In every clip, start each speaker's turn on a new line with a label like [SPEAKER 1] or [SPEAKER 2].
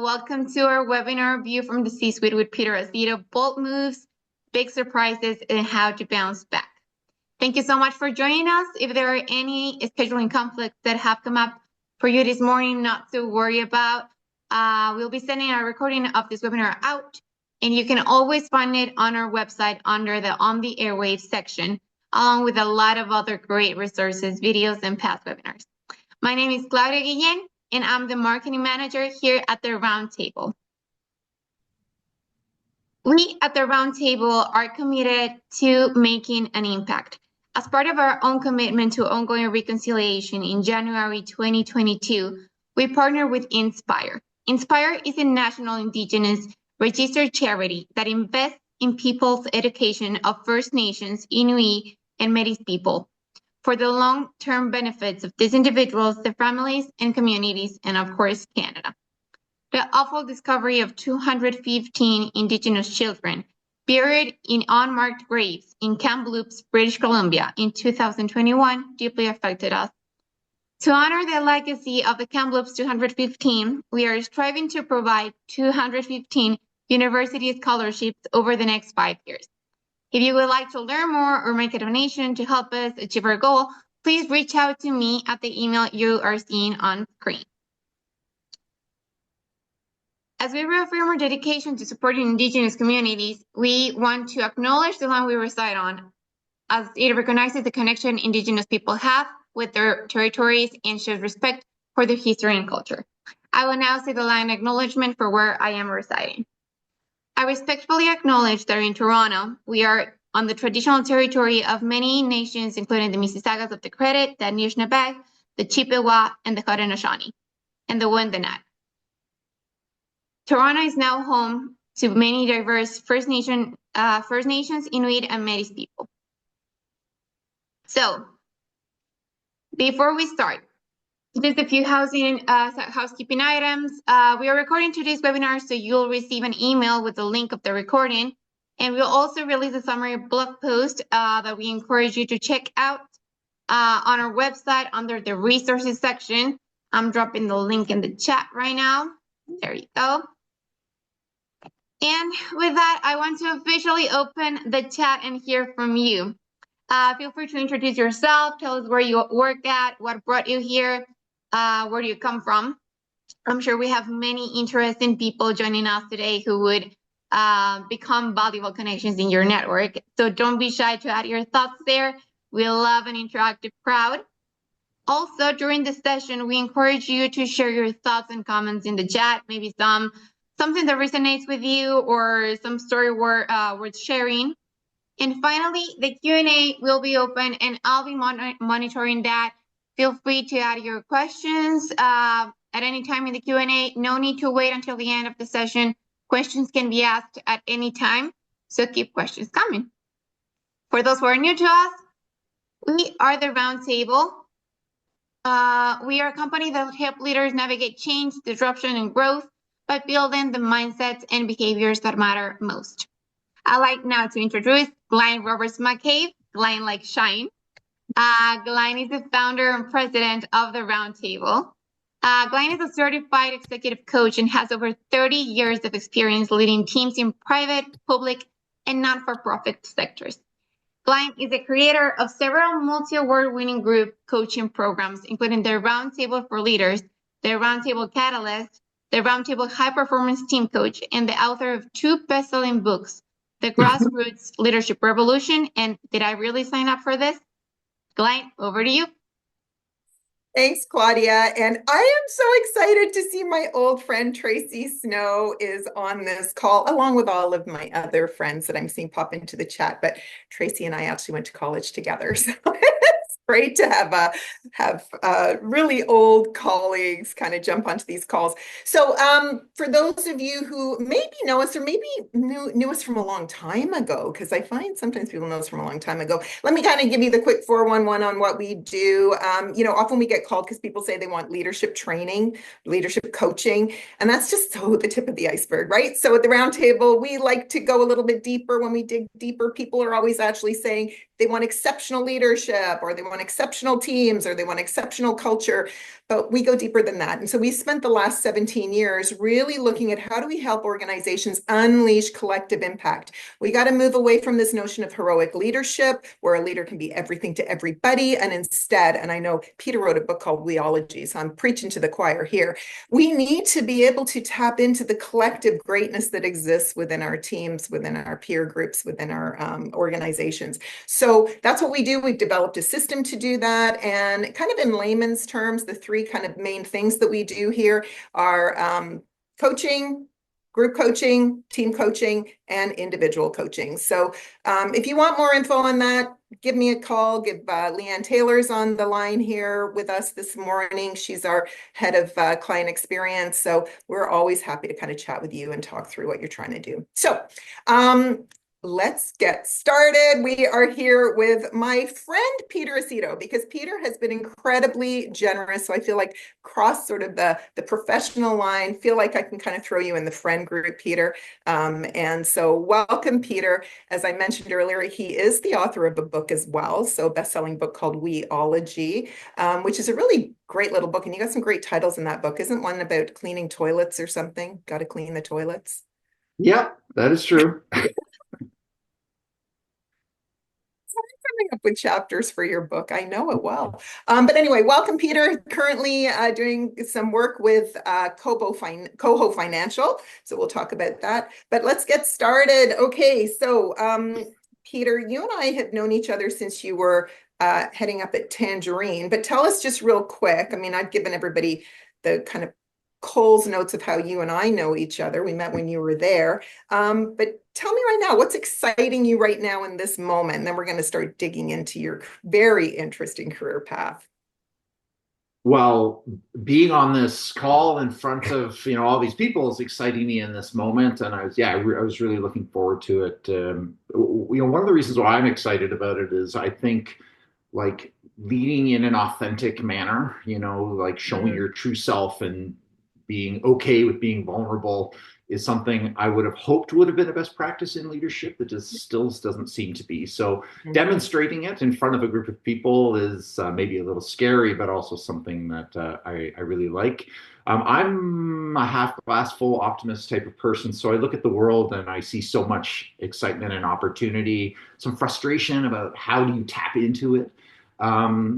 [SPEAKER 1] Welcome to our webinar, View from the C-Suite with Peter Aceto, Bold Moves, Big Surprises, and How to Bounce Back. Thank you so much for joining us. If there are any scheduling conflicts that have come up for you this morning, not to worry about, we'll be sending a recording of this webinar out, and you can always find it on our website under the On the Airwaves section, along with a lot of other great resources, videos, and past webinars. My name is Claudia Guillen, and I'm the marketing manager here at the Roundtable. We at the Roundtable are committed to making an impact. As part of our own commitment to ongoing reconciliation in January 2022, we partner with Inspire. Inspire is a national indigenous registered charity that invests in people's education of First Nations, Inuit, and Métis people for the long-term benefits of these individuals, their families and communities, and of course, Canada. The awful discovery of 215 Indigenous children buried in unmarked graves in Kamloops, British Columbia in 2021 deeply affected us. To honor the legacy of the Kamloops 215, we are striving to provide 215 university scholarships over the next 5 years. If you would like to learn more or make a donation to help us achieve our goal, please reach out to me at the email you are seeing on screen. As we reaffirm our dedication to supporting Indigenous communities, we want to acknowledge the land we reside on, as it recognizes the connection Indigenous people have with their territories and shows respect for their history and culture. I will now say the land acknowledgement for where I am residing. I respectfully acknowledge that in Toronto, we are on the traditional territory of many nations, including the Mississaugas of the Credit, the Anishinaabe, the Chippewa, and the Haudenosaunee, and the Wendat. Toronto is now home to many diverse First Nations, Inuit, and Métis people. So, before we start, just a few housekeeping items. We are recording today's webinar, so you'll receive an email with the link of the recording. And we'll also release a summary blog post that we encourage you to check out on our website under the resources section. I'm dropping the link in the chat right now. There you go. And with that, I want to officially open the chat and hear from you. Feel free to introduce yourself, tell us where you work at, what brought you here, where do you come from. I'm sure we have many interesting people joining us today who would become valuable connections in your network. So don't be shy to add your thoughts there. We love an interactive crowd. Also, during the session, we encourage you to share your thoughts and comments in the chat, maybe something that resonates with you or some story worth sharing. And finally, the Q&A will be open and I'll be monitoring that. Feel free to add your questions at any time in the Q&A. No need to wait until the end of the session. Questions can be asked at any time, so keep questions coming. For those who are new to us, we are the Roundtable. We are a company that helps leaders navigate change, disruption, and growth by building the mindsets and behaviors that matter most. I'd like now to introduce Glenn Roberts-McCabe, Glenn like Shine. Glenn is the founder and president of the Roundtable. Glenn is a certified executive coach and has over 30 years of experience leading teams in private, public, and non-for-profit sectors. Glenn is the creator of several multi-award-winning group coaching programs, including the Roundtable for Leaders, the Roundtable Catalyst, the Roundtable High Performance Team Coach, and the author of 2 best-selling books, The Grassroots Leadership Revolution, and Did I Really Sign Up for This? Glenn, over to you.
[SPEAKER 2] Thanks, Claudia. And I am so excited to see my old friend Tracy Snow is on this call, along with all of my other friends that I'm seeing pop into the chat. But Tracy and I actually went to college together. So it's great to have really old colleagues kind of jump onto these calls. So for those of you who maybe know us or maybe knew us from a long time ago, because I find sometimes people know us from a long time ago, let me kind of give you the quick 411 on what we do. Often we get called because people say they want leadership training, leadership coaching, and that's just so the tip of the iceberg, right? So at the Roundtable, we like to go a little bit deeper. When we dig deeper, people are always actually saying, they want exceptional leadership, or they want exceptional teams, or they want exceptional culture. But we go deeper than that. And so we spent the last 17 years really looking at how do we help organizations unleash collective impact. We got to move away from this notion of heroic leadership, where a leader can be everything to everybody. And instead, and I know Peter wrote a book called Weology, so I'm preaching to the choir here, we need to be able to tap into the collective greatness that exists within our teams, within our peer groups, within our organizations. So that's what we do. We've developed a system to do that. And kind of in layman's terms, the three kind of main things that we do here are coaching, group coaching, team coaching, and individual coaching. So if you want more info on that, give me a call. Give Leanne Taylor's on the line here with us this morning. She's our head of client experience. So we're always happy to kind of chat with you and talk through what you're trying to do. So let's get started. We are here with my friend Peter Aceto, because Peter has been incredibly generous. So I feel like cross sort of the professional line, feel like I can kind of throw you in the friend group, Peter. And so welcome, Peter. As I mentioned earlier, he is the author of a book as well. So a best-selling book called Weology, which is a really great little book. And you got some great titles in that book. Isn't one about cleaning toilets or something? Got to clean the toilets.
[SPEAKER 3] Yeah, that is true.
[SPEAKER 2] Coming up with chapters for your book. I know it well. But anyway, welcome, Peter. Currently doing some work with KOHO Financial. So we'll talk about that. But let's get started. Okay, so Peter, you and I have known each other since you were heading up at Tangerine. But tell us just real quick. I mean, I've given everybody the kind of Cole's notes of how you and I know each other. We met when you were there. But tell me right now, what's exciting you right now in this moment? And then we're going to start digging into your very interesting career path.
[SPEAKER 3] Well, being on this call in front of all these people is exciting me in this moment, and I was really looking forward to it. One of the reasons why I'm excited about it is I think like leading in an authentic manner, like showing your true self and being okay with being vulnerable is something I would have hoped would have been a best practice in leadership that just still doesn't seem to be. So demonstrating it in front of a group of people is maybe a little scary, but also something that I really like. I'm a half glass full optimist type of person. So I look at the world and I see so much excitement and opportunity, some frustration about how do you tap into it.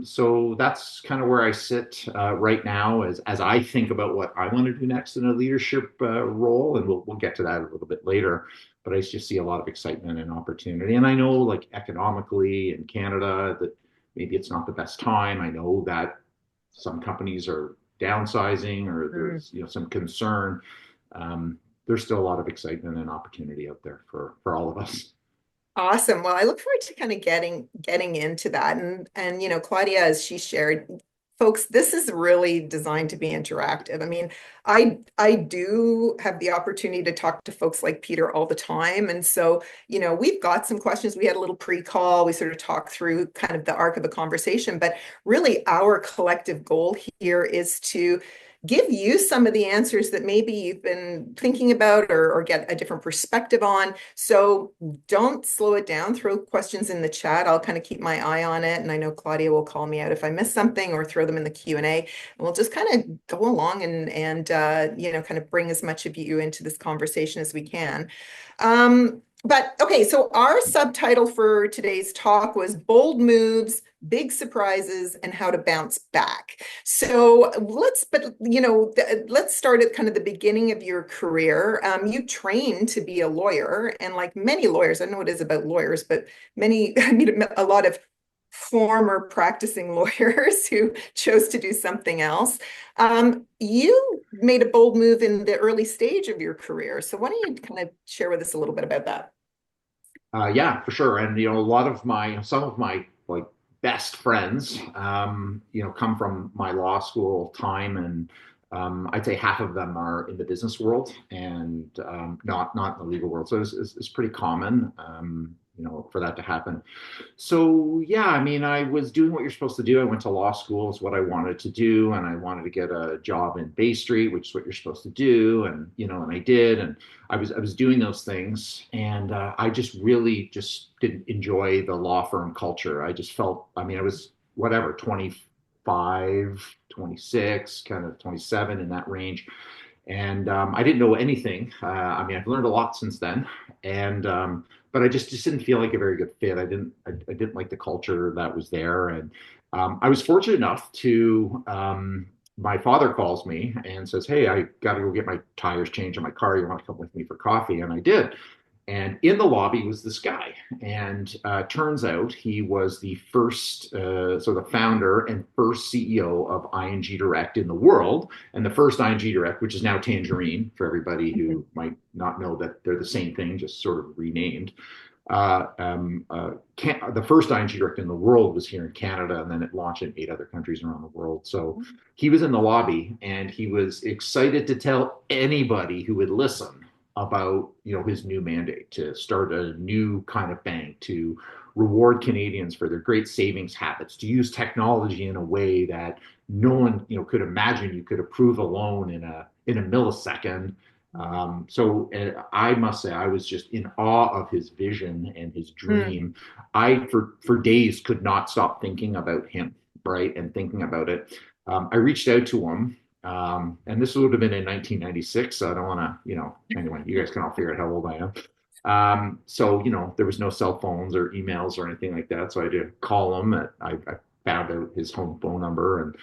[SPEAKER 3] So that's kind of where I sit right now as I think about what I want to do next in a leadership role, and we'll get to that a little bit later. But I just see a lot of excitement and opportunity, and I know like economically in Canada that maybe it's not the best time. I know that some companies are downsizing or there's some concern. There's still a lot of excitement and opportunity out there for all of us.
[SPEAKER 2] Awesome. Well, I look forward to kind of getting into that. And Claudia, as she shared, folks, this is really designed to be interactive. I mean, I do have the opportunity to talk to folks like Peter all the time. And so, we've got some questions. We had a little pre-call. We sort of talked through kind of the arc of the conversation, but really our collective goal here is to give you some of the answers that maybe you've been thinking about or get a different perspective on. So don't slow it down. Throw questions in the chat. I'll kind of keep my eye on it. And I know Claudia will call me out if I miss something or throw them in the Q&A. And we'll just kind of go along and kind of bring as much of you into this conversation as we can. But okay, so our subtitle for today's talk was Bold Moves, Big Surprises, and How to Bounce Back. So let's start at kind of the beginning of your career. You trained to be a lawyer, and like many lawyers, I know it is about lawyers, but I meet a lot of former practicing lawyers who chose to do something else. You made a bold move in the early stage of your career. So why don't you kind of share with us a little bit about that?
[SPEAKER 3] Yeah, for sure. And some of my like best friends, come from my law school time, and I'd say half of them are in the business world and not in the legal world. So it's pretty common. for that to happen. So yeah, I mean, I was doing what you're supposed to do. I went to law school, is what I wanted to do, and I wanted to get a job in Bay Street, which is what you're supposed to do, and and I did, and I was doing those things, and I just really just didn't enjoy the law firm culture. I just felt, I mean, I was whatever 25, 26, kind of 27 in that range, and I didn't know anything. I mean, I've learned a lot since then, and but I just didn't feel like a very good fit. I didn't like the culture that was there, and I was fortunate enough to. My father calls me and says, "Hey, I got to go get my tires changed on my car. You want to come with me for coffee?" And I did. And in the lobby was this guy, and turns out he was the first, so the founder and first CEO of ING Direct in the world, and the first ING Direct, which is now Tangerine, for everybody who might not know that they're the same thing, just sort of renamed. The first ING Direct in the world was here in Canada, and then it launched in 8 other countries around the world. So he was in the lobby, and he was excited to tell anybody who would listen about his new mandate to start a new kind of bank, to reward Canadians for their great savings habits, to use technology in a way that no one could imagine you could approve a loan in a millisecond. So I must say I was just in awe of his vision and his dream. I for days could not stop thinking about him, right, and thinking about it. I reached out to him. And this would have been in 1996, so I don't want to, anyway, you guys can all figure out how old I am. So, there was no cell phones or emails or anything like that. So I had to call him. I found out his home phone number. And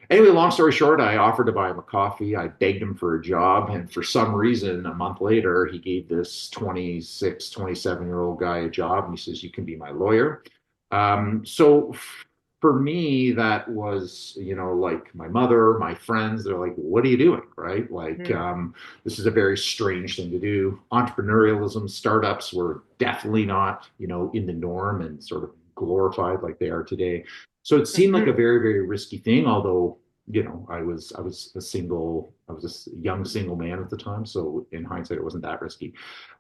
[SPEAKER 3] anyway, long story short, I offered to buy him a coffee. I begged him for a job. And for some reason, a month later, he gave this 26, 27-year-old guy a job. And he says, "You can be my lawyer." So for me, that was, like my mother, my friends, they're like, "What are you doing?" Right? Like, this is a very strange thing to do. Entrepreneurialism, startups were definitely not, in the norm and sort of glorified like they are today. So it seemed like a very, very risky thing, although, I was a young single man at the time. So in hindsight, it wasn't that risky.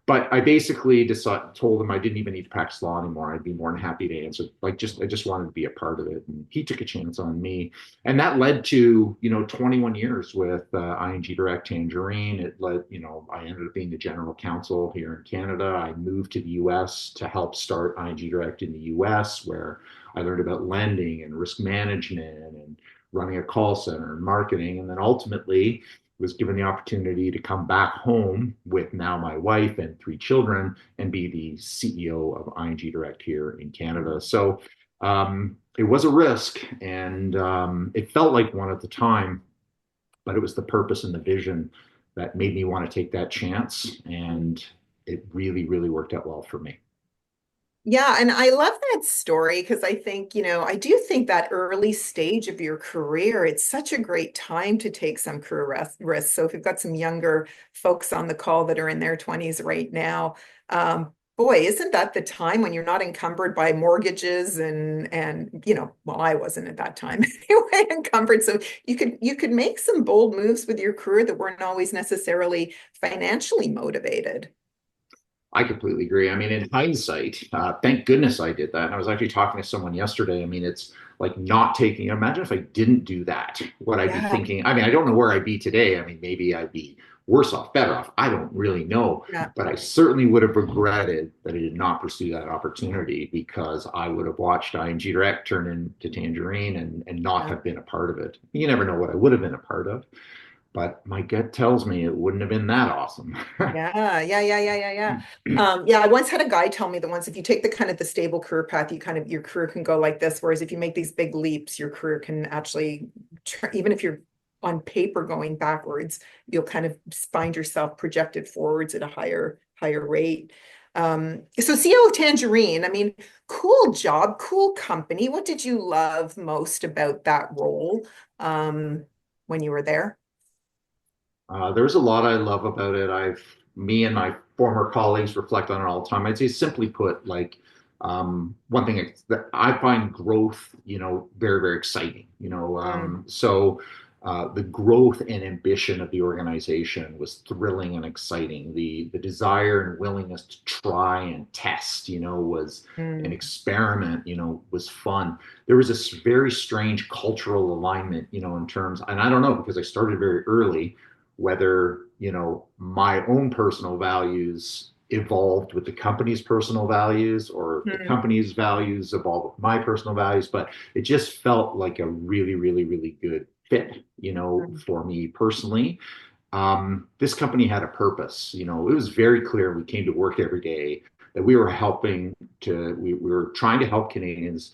[SPEAKER 3] But I basically told him I didn't even need to practice law anymore. I'd be more than happy to answer. I just wanted to be a part of it. And he took a chance on me. And that led to, 21 years with ING Direct Tangerine. It led, I ended up being the general counsel here in Canada. I moved to the US to help start ING Direct in the US, where I learned about lending and risk management and running a call center and marketing. And then ultimately, was given the opportunity to come back home with now my wife and 3 children and be the CEO of ING Direct here in Canada. So it was a risk, and it felt like one at the time, but it was the purpose and the vision that made me want to take that chance. And it really, really worked out well for me.
[SPEAKER 2] Yeah, and I love that story because I think, I do think that early stage of your career, it's such a great time to take some career risks. So if you've got some younger folks on the call that are in their 20s right now, boy, isn't that the time when you're not encumbered by mortgages and well, I wasn't at that time anyway, encumbered. So you could make some bold moves with your career that weren't always necessarily financially motivated.
[SPEAKER 3] I completely agree. I mean, in hindsight, thank goodness I did that. And I was actually talking to someone yesterday. I mean, it's like not taking, imagine if I didn't do that, what I'd be
[SPEAKER 2] Yeah,
[SPEAKER 3] thinking. I mean, I don't know where I'd be today. I mean, maybe I'd be worse off, better off. I don't really know.
[SPEAKER 2] yeah,
[SPEAKER 3] But I certainly would have regretted that I did not pursue that opportunity, because I would have watched ING Direct turn into Tangerine and not
[SPEAKER 2] yeah.
[SPEAKER 3] have been a part of it. You never know what I would have been a part of, but my gut tells me it wouldn't have been that awesome.
[SPEAKER 2] Yeah, yeah, yeah, yeah, yeah, yeah. Yeah, I once had a guy tell me that once if you take the kind of the stable career path, your career can go like this. Whereas if you make these big leaps, your career can actually, even if you're on paper going backwards, you'll kind of find yourself projected forwards at a higher rate. So CEO of Tangerine, I mean, cool job, cool company. What did you love most about that role when you were there?
[SPEAKER 3] There's a lot I love about it. Me and my former colleagues reflect on it all the time. I'd say, simply put, like, one thing that I find growth, very, very exciting.
[SPEAKER 2] Mm,
[SPEAKER 3] So the growth and ambition of the organization was thrilling and exciting. The desire and willingness to try and test, was an experiment, was fun. There was this very strange cultural alignment, in terms, and I don't know, because I started very early, whether, my own personal values evolved with the company's personal values, or the company's values evolved with my personal values, but it just felt like a really, really, really good fit, for me personally. This company had a purpose. It was very clear. We came to work every day that we were we were trying to help Canadians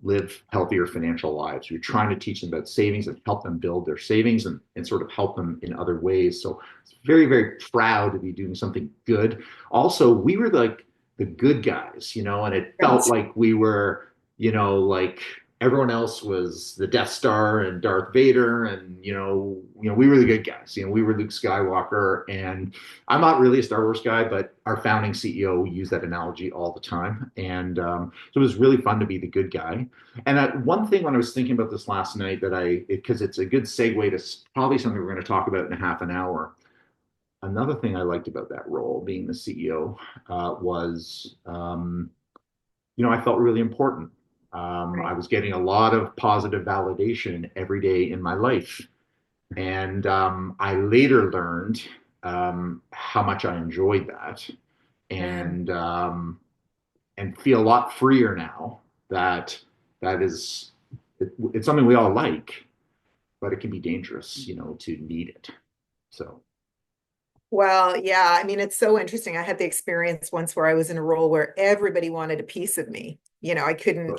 [SPEAKER 3] live healthier financial lives. We were trying to teach them about savings and help them build their savings, and sort of help them in other ways. So it's very, very proud to be doing something good. Also, we were like the good guys, and it felt like we were, like everyone else was the Death Star and Darth Vader, and we were the good guys. We were Luke Skywalker, and I'm not really a Star Wars guy, but our founding CEO used that analogy all the time, and so it was really fun to be the good guy. And one thing when I was thinking about this last night, because it's a good segue to probably something we're going to talk about in a half an hour. Another thing I liked about that role, being the CEO, was, I felt really important. I was getting a lot of positive validation every day in my life. And I later learned how much I enjoyed that, and feel a lot freer now it's something we all like, but it can be dangerous, to need it. So.
[SPEAKER 2] Well, yeah, I mean, it's so interesting. I had the experience once where I was in a role where everybody wanted a piece of me. I couldn't,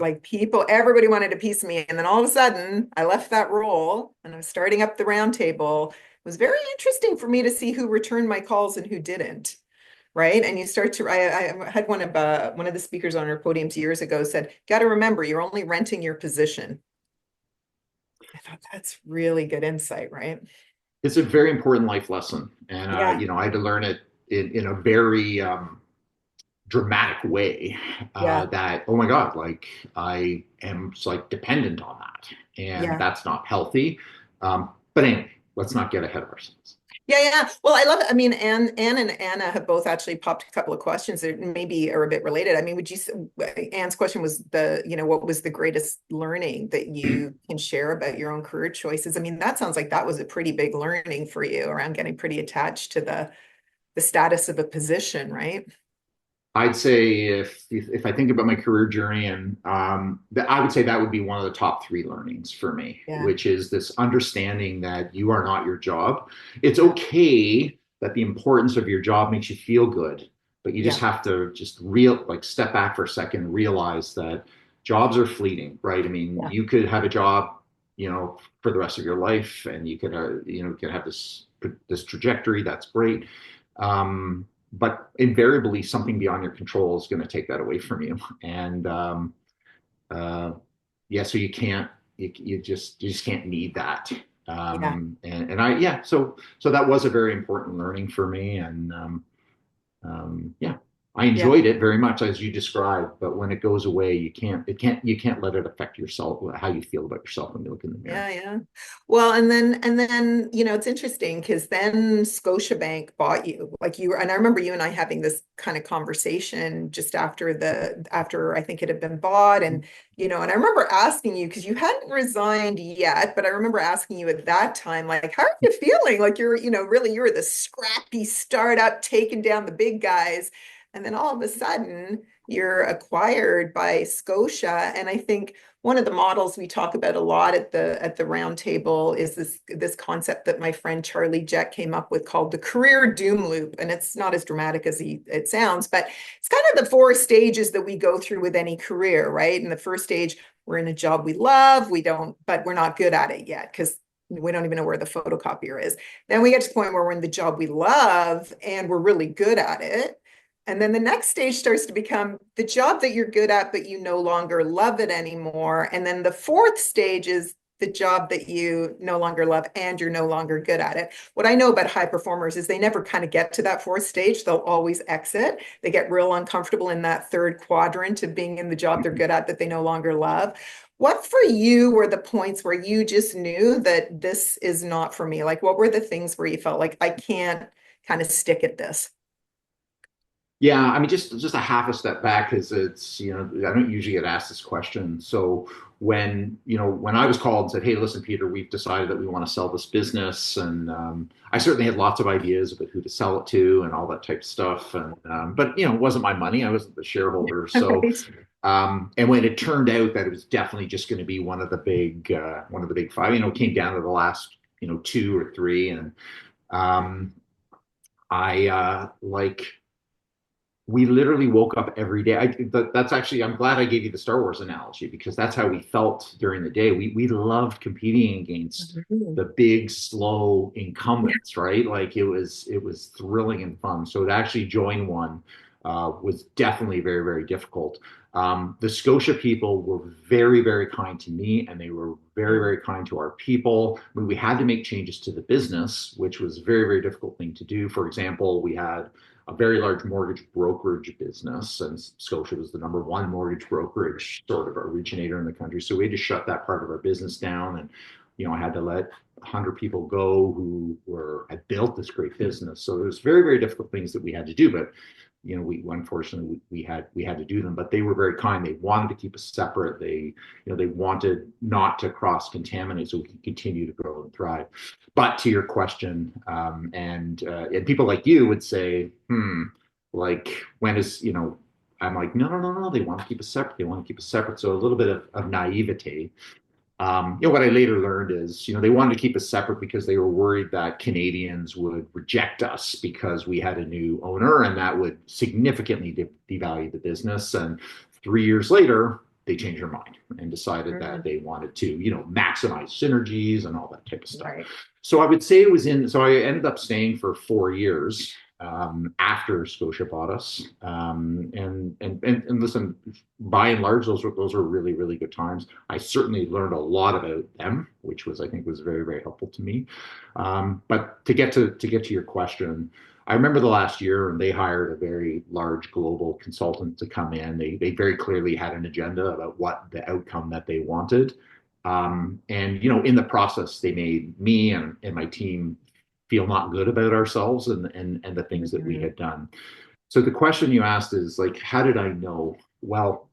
[SPEAKER 2] everybody wanted a piece of me. And then all of a sudden I left that role and I was starting up the round table. It was very interesting for me to see who returned my calls and who didn't. Right. And you start to, I had one of the speakers on our podiums years ago said, got to remember, you're only renting your position. I thought that's really good insight, right?
[SPEAKER 3] It's a very important life lesson. And, I had to learn it in a very dramatic way, that, oh my God, I am dependent on that. And that's not healthy. But anyway, let's not get ahead of ourselves.
[SPEAKER 2] Yeah. Well, I love it. I mean, Anne and Anna have both actually popped a couple of questions that maybe are a bit related. I mean, Anne's question was what was the greatest learning that you can share about your own career choices? I mean, that sounds like that was a pretty big learning for you around getting pretty attached to the status of a position, right?
[SPEAKER 3] I'd say if I think about my career journey, and I would say that would be one of the top 3 learnings for me, which is this understanding that you are not your job. It's okay that the importance of your job makes you feel good, but you just have to step back for a second and realize that jobs are fleeting, right? I mean, you could have a job, for the rest of your life, and you could have this trajectory. That's great. But invariably, something beyond your control is going to take that away from you. And so you just can't need that. So that was a very important learning for me. And I enjoyed it very much, as you described, but when it goes away, you can't let it affect yourself, how you feel about yourself when you look in the mirror.
[SPEAKER 2] Yeah. Well, and then, it's interesting because then Scotiabank bought you, and I remember you and I having this kind of conversation just after I think it had been bought. And, and I remember asking you, because you hadn't resigned yet, but I remember asking you at that time, how are you feeling? You're, really, you're the scrappy startup taking down the big guys. And then all of a sudden you're acquired by Scotia. And I think one of the models we talk about a lot at the round table is this concept that my friend Charlie Jett came up with called the career doom loop. And it's not as dramatic as it sounds, but it's kind of the 4 stages that we go through with any career, right? In the first stage, we're in a job we love, but we're not good at it yet because we don't even know where the photocopier is. Then we get to the point where we're in the job we love and we're really good at it. And then the next stage starts to become the job that you're good at, but you no longer love it anymore. And then the 4th stage is the job that you no longer love and you're no longer good at it. What I know about high performers is they never kind of get to that 4th stage. They'll always exit. They get real uncomfortable in that 3rd quadrant of being in the job they're good at that they no longer love. What for you were the points where you just knew that this is not for me? Like, what were the things where you felt like I can't kind of stick at this?
[SPEAKER 3] Yeah, I mean, just a half a step back because it's, I don't usually get asked this question. So when I was called and said, "Hey, listen, Peter, we've decided that we want to sell this business," and I certainly had lots of ideas about who to sell it to and all that type of stuff, and but it wasn't my money. I wasn't the shareholder, so.
[SPEAKER 2] Right.
[SPEAKER 3] And when it turned out that it was definitely just going to be one of the big five, it came down to the last, two or three, and um, I like we literally woke up every day. That's actually, I'm glad I gave you the Star Wars analogy because that's how we felt during the day. We loved competing against
[SPEAKER 2] Mhm.
[SPEAKER 3] the big, slow incumbents, right? Like it was thrilling and fun. So to actually join one was definitely very, very difficult. The Scotia people were very, very kind to me, and they were very, very kind to our people. I mean, we had to make changes to the business, which was a very, very difficult thing to do. For example, we had a very large mortgage brokerage business, and Scotia was the number one mortgage brokerage sort of originator in the country. So we had to shut that part of our business down, and I had to let 100 people go who had built this great business. So there's very, very difficult things that we had to do, but we unfortunately we had to do them. But they were very kind. They wanted to keep us separate. They wanted not to cross contaminate so we could continue to grow and thrive. But to your question, and people like you would say, like when is I'm like, no, no, no, no. They want to keep us separate. They want to keep us separate. So a little bit of naivete. What I later learned is, they wanted to keep us separate because they were worried that Canadians would reject us because we had a new owner, and that would significantly devalue the business. And 3 years later, they changed their mind and decided that
[SPEAKER 2] Mhm.
[SPEAKER 3] they wanted to, maximize synergies and all that type of stuff.
[SPEAKER 2] Right.
[SPEAKER 3] So I would say so I ended up staying for 4 years after Scotia bought us. And listen, by and large, those were really, really good times. I certainly learned a lot about them, which I think was very, very helpful to me. But to get to your question, I remember the last year, and they hired a very large global consultant to come in. They very clearly had an agenda about what the outcome that they wanted. And in the process, they made me and my team feel not good about ourselves and the things that we
[SPEAKER 2] Mhm.
[SPEAKER 3] had done. So the question you asked is like, how did I know? Well,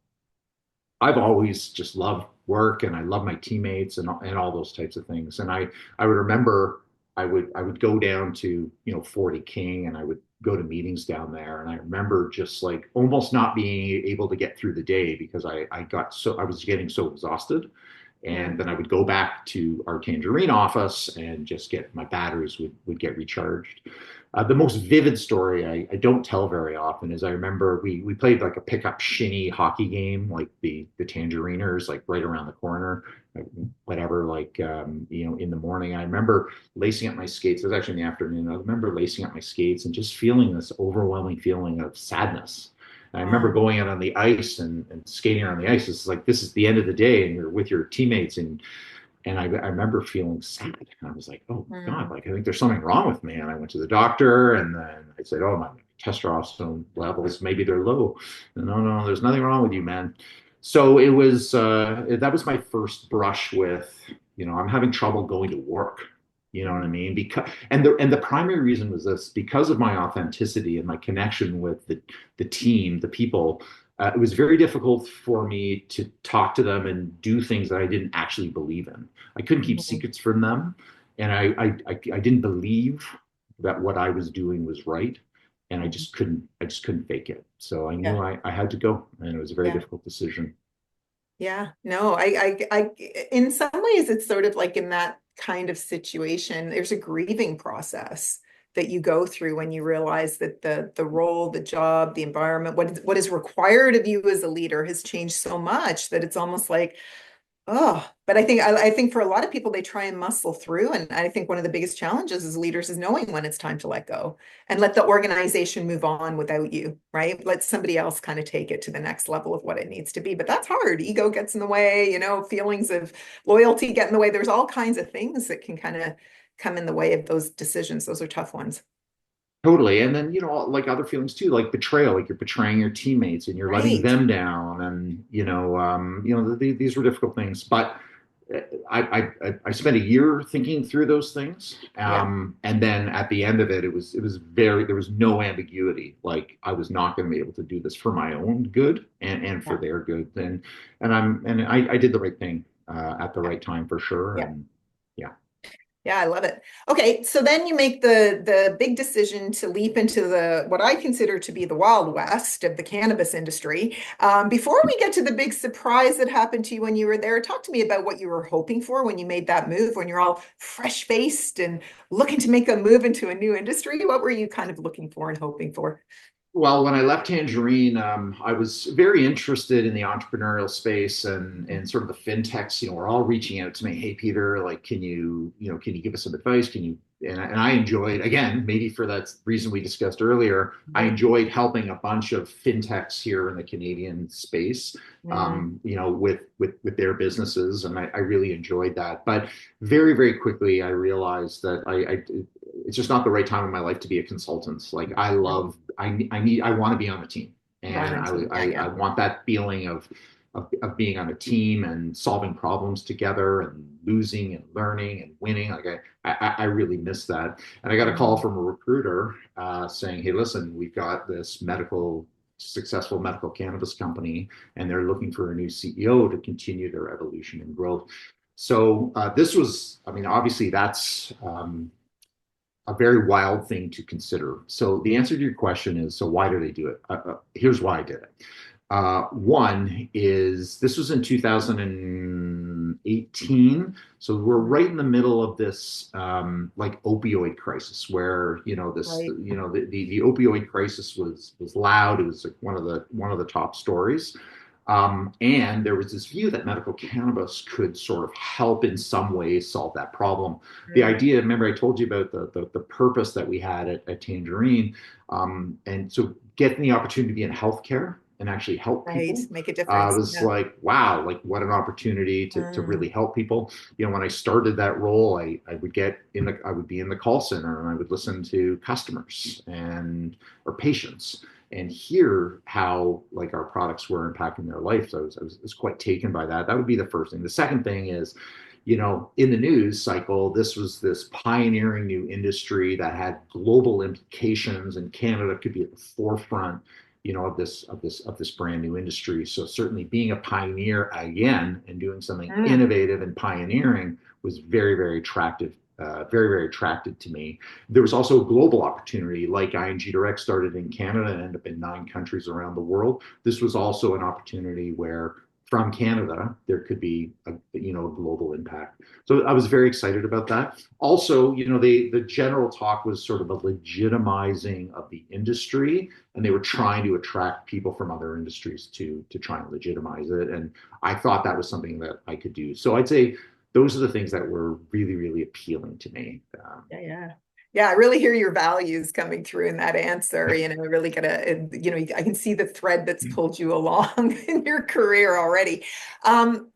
[SPEAKER 3] I've always just loved work, and I love my teammates and all those types of things. And I would remember I would go down to 40 King, and I would go to meetings down there, and I remember just like almost not being able to get through the day because I was getting so exhausted. And
[SPEAKER 2] Mm.
[SPEAKER 3] then I would go back to our Tangerine office and just get my batteries would get recharged. The most vivid story I don't tell very often is I remember we played like a pickup shinny hockey game, like the Tangeriners, like right around the corner, like, whatever, like in the morning. I remember lacing up my skates. It was actually in the afternoon. I remember lacing up my skates and just feeling this overwhelming feeling of sadness. And I remember
[SPEAKER 2] Oh.
[SPEAKER 3] going out on the ice and skating around the ice. It's like this is the end of the day, and you're with your teammates, and I remember feeling sad. And I was like, oh my God,
[SPEAKER 2] Mm.
[SPEAKER 3] like I think there's something wrong with me. And I went to the doctor, and then I said, oh, my testosterone levels, maybe they're low. And, no, no, there's nothing wrong with you, man. So that was my first brush with, I'm having trouble going to work. You know what I
[SPEAKER 2] Mm.
[SPEAKER 3] mean? And the primary reason was this: because of my authenticity and my connection with the team, the people, it was very difficult for me to talk to them and do things that I didn't actually believe in. I couldn't keep
[SPEAKER 2] Mhm.
[SPEAKER 3] secrets from them, and I didn't believe that what I was doing was right, and I just couldn't fake it. So I knew
[SPEAKER 2] Yeah.
[SPEAKER 3] I had to go, and it was a very
[SPEAKER 2] Yeah.
[SPEAKER 3] difficult decision.
[SPEAKER 2] Yeah. No, in some ways, it's sort of like in that kind of situation, there's a grieving process that you go through when you realize that the role, the job, the environment, what is required of you as a leader has changed so much that it's almost like, oh, but I think for a lot of people, they try and muscle through. And I think one of the biggest challenges as leaders is knowing when it's time to let go and let the organization move on without you, right? Let somebody else kind of take it to the next level of what it needs to be. But that's hard. Ego gets in the way, feelings of loyalty get in the way. There's all kinds of things that can kind of come in the way of those decisions. Those are tough ones.
[SPEAKER 3] Totally. And then, like other feelings too, like betrayal, like you're betraying your teammates and you're letting
[SPEAKER 2] Right.
[SPEAKER 3] them down. And, these were difficult things. But I spent a year thinking through those things.
[SPEAKER 2] Yeah.
[SPEAKER 3] And then at the end of it, there was no ambiguity. Like I was not going to be able to do this for my own good and for
[SPEAKER 2] Yeah.
[SPEAKER 3] their good. And I did the right thing at the
[SPEAKER 2] Yeah.
[SPEAKER 3] right time for sure.
[SPEAKER 2] Yeah.
[SPEAKER 3] And yeah.
[SPEAKER 2] Yeah, I love it. Okay, so then you make the big decision to leap into the what I consider to be the Wild West of the cannabis industry. Before we get to the big surprise that happened to you when you were there, talk to me about what you were hoping for when you made that move, when you're all fresh-faced and looking to make a move into a new industry. What were you kind of looking for and hoping for?
[SPEAKER 3] Well, when I left Tangerine, I was very interested in the entrepreneurial space and sort of the fintechs. We're all reaching out to me. Hey, Peter, like, can you give us some advice? Can you? And I enjoyed, again, maybe for that reason we discussed earlier, I
[SPEAKER 2] Mhm.
[SPEAKER 3] enjoyed helping a bunch of fintechs here in the Canadian space,
[SPEAKER 2] Mm,
[SPEAKER 3] with their businesses, and I really enjoyed that. But very, very quickly, I realized that it's just not the right time in my life to be a consultant. Like
[SPEAKER 2] right.
[SPEAKER 3] I want to be on the team, and
[SPEAKER 2] Environment team. Yeah,
[SPEAKER 3] I
[SPEAKER 2] yeah.
[SPEAKER 3] want that feeling of being on a team and solving problems together and losing and learning and winning. Like I really miss that. And I got a call
[SPEAKER 2] Mm,
[SPEAKER 3] from a recruiter saying, "Hey, listen, we've got this successful medical cannabis company, and they're looking for a new CEO to continue their evolution and growth." So this was, I mean, obviously that's a very wild thing to consider. So the answer to your question is, so why did I do it? Here's why I did it. One is this was in 2018. So we're
[SPEAKER 2] mm,
[SPEAKER 3] right in the middle of this like opioid crisis where,
[SPEAKER 2] right.
[SPEAKER 3] the opioid crisis was loud. It was like one of the top stories. And there was this view that medical cannabis could sort of help in some ways solve that problem. The
[SPEAKER 2] Mm,
[SPEAKER 3] idea, remember, I told you about the purpose that we had at Tangerine. And so getting the opportunity to be in healthcare and actually help
[SPEAKER 2] right.
[SPEAKER 3] people
[SPEAKER 2] Make a difference.
[SPEAKER 3] was
[SPEAKER 2] Yeah.
[SPEAKER 3] like, wow, like what an opportunity to
[SPEAKER 2] Mm,
[SPEAKER 3] really help people. When I started that role, I would be in the call center and I would listen to customers or patients and hear how like our products were impacting their life. So I was quite taken by that. That would be the first thing. The second thing is, in the news cycle, this was this pioneering new industry that had global implications, and Canada could be at the forefront, of this brand new industry. So certainly being a pioneer again and doing something
[SPEAKER 2] mm.
[SPEAKER 3] innovative and pioneering was very, very attractive. Very, very attractive to me. There was also a global opportunity, like ING Direct started in Canada and ended up in 9 countries around the world. This was also an opportunity where from Canada, there could be a global impact. So I was very excited about that. Also, the general talk was sort of a legitimizing of the industry, and they were trying to attract people from other industries to try and legitimize it. And I thought that was something that I could do. So I'd say those are the things that were really, really appealing to me.
[SPEAKER 2] Yeah, yeah. Yeah, I really hear your values coming through in that answer. I really I can see the thread that's pulled you along in your career already.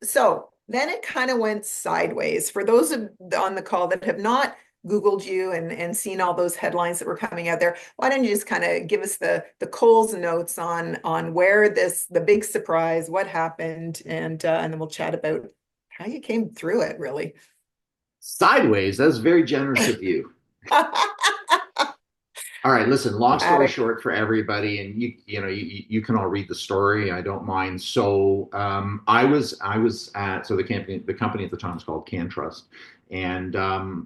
[SPEAKER 2] So then it kind of went sideways. For those on the call that have not Googled you and seen all those headlines that were coming out there, why don't you just kind of give us the Coles notes on where the big surprise, what happened, and then we'll chat about how you came through it, really.
[SPEAKER 3] Sideways, that's very generous of you. All right, listen, long story
[SPEAKER 2] Dramatic.
[SPEAKER 3] short for everybody, and you can all read the story. I don't mind. So I was at the company at the time was called CanTrust, and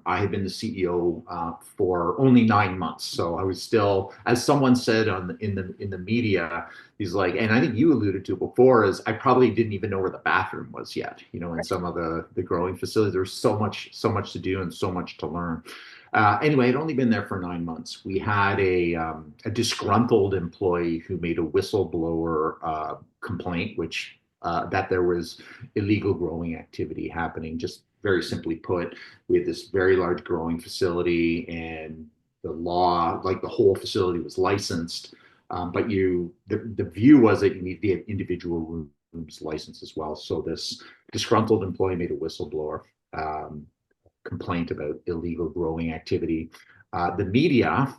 [SPEAKER 3] I had been the CEO for only 9 months. So I was still, as someone said in the media, he's like, and I think you alluded to it before, is I probably didn't even know where the bathroom was yet. In some of the growing facilities, there's so much to do and so much to learn. Anyway, I'd only been there for 9 months. We had a disgruntled employee who made a whistleblower complaint, which that there was illegal growing activity happening. Just very simply put, we had this very large growing facility, and the law, like the whole facility, was licensed, but the view was that you need to have individual rooms licensed as well. So this disgruntled employee made a whistleblower. Um, Complaint about illegal growing activity. The media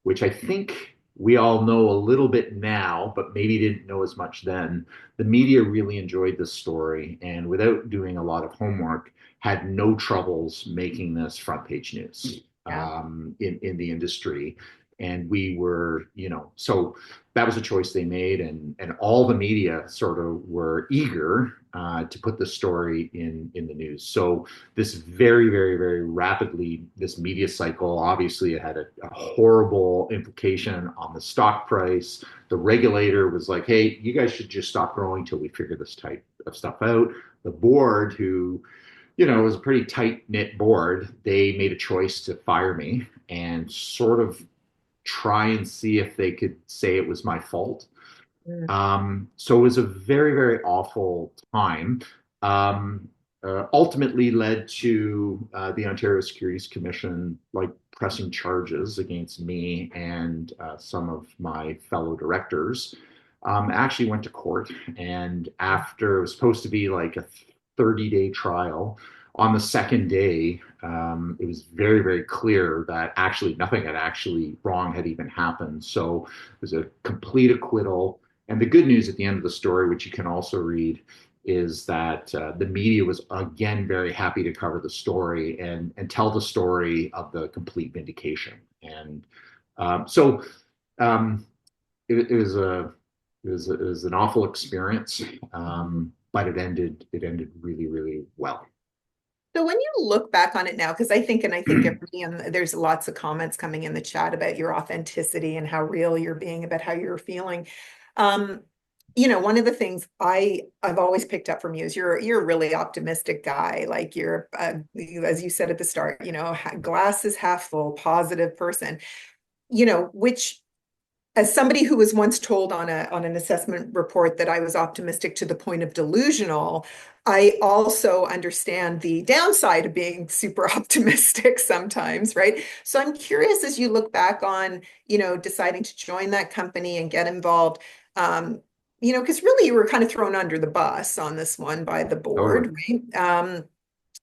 [SPEAKER 3] which I think we all know a little bit now, but maybe didn't know as much then. The media really enjoyed this story, and without doing a lot of homework, had no troubles making this front page news
[SPEAKER 2] Yeah.
[SPEAKER 3] in the industry. And we were, so that was a choice they made, and all the media sort of were eager to put the story in the news. So this very, very, very rapidly, this media cycle, obviously it had a horrible implication on the stock price. The regulator was like, hey, you guys should just stop growing till we figure this type of stuff out. The board, who it was a pretty tight knit board, they made a choice to fire me and sort of try and see if they could say it was my fault.
[SPEAKER 2] Mm.
[SPEAKER 3] So it was a very, very awful time. Ultimately led to the Ontario Securities Commission like pressing charges against me and some of my fellow directors. Actually went to court, and after it was supposed to be like a 30-day trial, on the second day, it was very, very clear that actually nothing had actually wrong had even happened. So it was a complete acquittal. And the good news at the end of the story, which you can also read, is that the media was again very happy to cover the story and tell the story of the complete vindication. And so it was it was an awful experience, but it ended really, really well.
[SPEAKER 2] So when you look back on it now, because I think everybody, and there's lots of comments coming in the chat about your authenticity and how real you're being, about how you're feeling. Um, one of the things I've always picked up from you is you're a really optimistic guy. Like you're, as you said at the start, glass is half full, positive person. Which, as somebody who was once told on an assessment report that I was optimistic to the point of delusional, I also understand the downside of being super optimistic sometimes, right? So I'm curious, as you look back on, deciding to join that company and get involved, because really you were kind of thrown under the bus on this one by the
[SPEAKER 3] Totally.
[SPEAKER 2] board, right?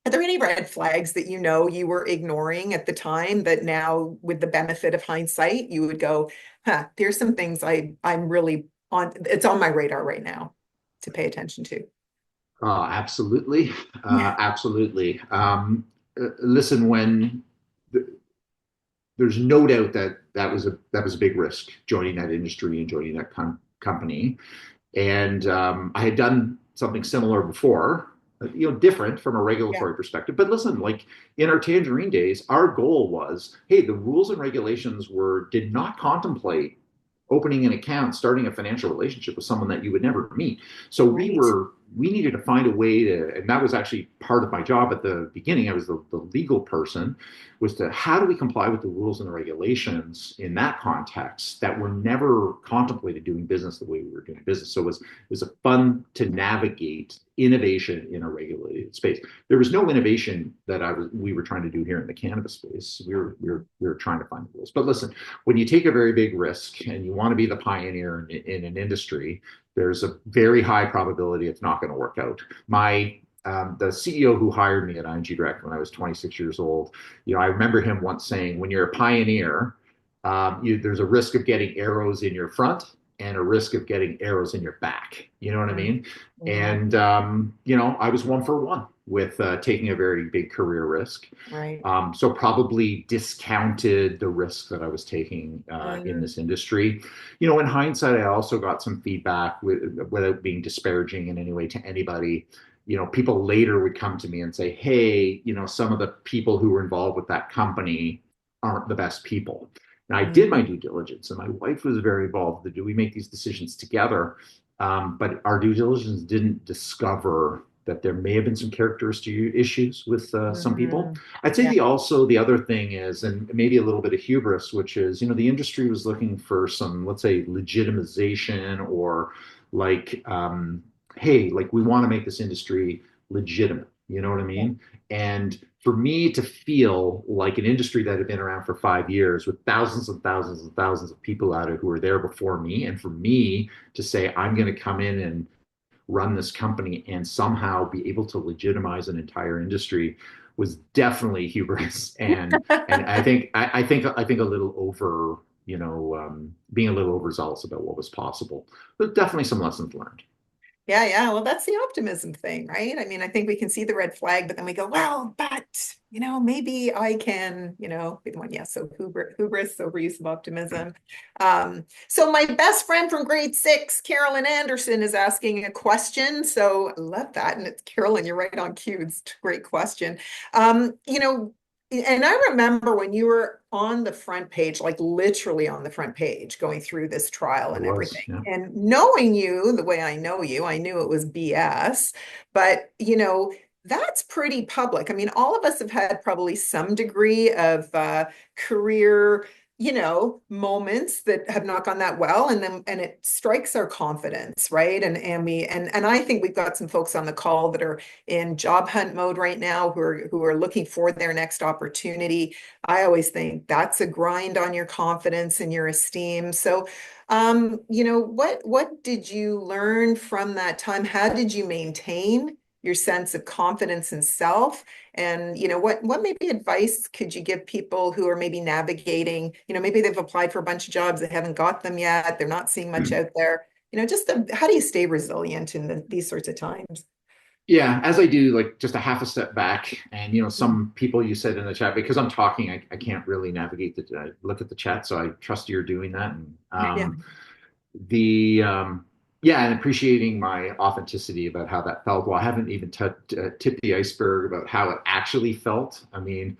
[SPEAKER 2] Are there any red flags that you were ignoring at the time that now, with the benefit of hindsight, you would go, huh, there's some things I'm really on, it's on my radar right now to pay attention to.
[SPEAKER 3] Absolutely.
[SPEAKER 2] Yeah.
[SPEAKER 3] Absolutely. Listen, th- there's no doubt that that was a big risk joining that industry and joining that company. And I had done something similar before, different from a
[SPEAKER 2] Yeah.
[SPEAKER 3] regulatory perspective. But listen, like in our Tangerine days, our goal was, hey, the rules and regulations did not contemplate opening an account, starting a financial relationship with someone that you would never meet. So
[SPEAKER 2] Right.
[SPEAKER 3] we needed to find a way to, and that was actually part of my job at the beginning. I was the legal person, was to how do we comply with the rules and the regulations in that context that were never contemplated doing business the way we were doing business. So it was a fun to navigate innovation in a regulated space. There was no innovation that we were trying to do here in the cannabis space. We were trying to find the rules. But listen, when you take a very big risk and you want to be the pioneer in an industry, there's a very high probability it's not going to work out. The CEO who hired me at ING Direct when I was 26 years old, I remember him once saying, when you're a pioneer, there's a risk of getting arrows in your front and a risk of getting arrows in your back. You know what I mean?
[SPEAKER 2] Mm-hmm.
[SPEAKER 3] And I was one for one with taking a very big career risk.
[SPEAKER 2] Right.
[SPEAKER 3] So probably discounted the risk that I was taking in
[SPEAKER 2] Mm-hmm.
[SPEAKER 3] this industry. In hindsight, I also got some feedback without being disparaging in any way to anybody. People later would come to me and say, hey, some of the people who were involved with that company aren't the best people. And I did my due diligence, and my wife was very involved. Do we make these decisions together? But our due diligence didn't discover that there may have been some characteristic issues with some people.
[SPEAKER 2] Mm-hmm.
[SPEAKER 3] I'd say
[SPEAKER 2] Yeah.
[SPEAKER 3] the other thing is, and maybe a little bit of hubris, which is, the industry was looking for some, let's say, legitimization or like, hey, like we want to make this industry legitimate. You know what I
[SPEAKER 2] Yeah.
[SPEAKER 3] mean? And for me to feel like an industry that had been around for 5 years with thousands and thousands and thousands of people at it who were there before me, and for me to say, I'm going to come in and run this company and somehow be able to legitimize an entire industry was definitely hubris, and I think a little over, being a little overzealous about what was possible, but definitely some lessons learned.
[SPEAKER 2] Yeah, yeah. Well, that's the optimism thing, right? I mean, I think we can see the red flag, but then we go, well, but, maybe I can, be the one. Yeah. So hubris, overuse of optimism. So my best friend from grade 6, Carolyn Anderson, is asking a question. So I love that. And it's Carolyn, you're right on cue. It's a great question. And I remember when you were on the front page, like literally on the front page, going through this trial
[SPEAKER 3] It
[SPEAKER 2] and
[SPEAKER 3] was,
[SPEAKER 2] everything.
[SPEAKER 3] yeah.
[SPEAKER 2] And knowing you the way I know you, I knew it was BS. But, that's pretty public. I mean, all of us have had probably some degree of career, moments that have not gone that well, and it strikes our confidence, right? And I think we've got some folks on the call that are in job hunt mode right now who are looking for their next opportunity. I always think that's a grind on your confidence and your esteem. So, what did you learn from that time? How did you maintain your sense of confidence in self? And what maybe advice could you give people who are maybe navigating, maybe they've applied for a bunch of jobs, they haven't got them yet, they're not seeing much out there, how do you stay resilient in these sorts of times?
[SPEAKER 3] Yeah, as I do, like just a half a step back, and some people you said in the chat, because I'm talking, I can't really navigate look at the chat, so I trust you're doing that. And
[SPEAKER 2] Yeah.
[SPEAKER 3] the yeah, and appreciating my authenticity about how that felt. Well, I haven't even tipped the iceberg about how it actually felt. I mean,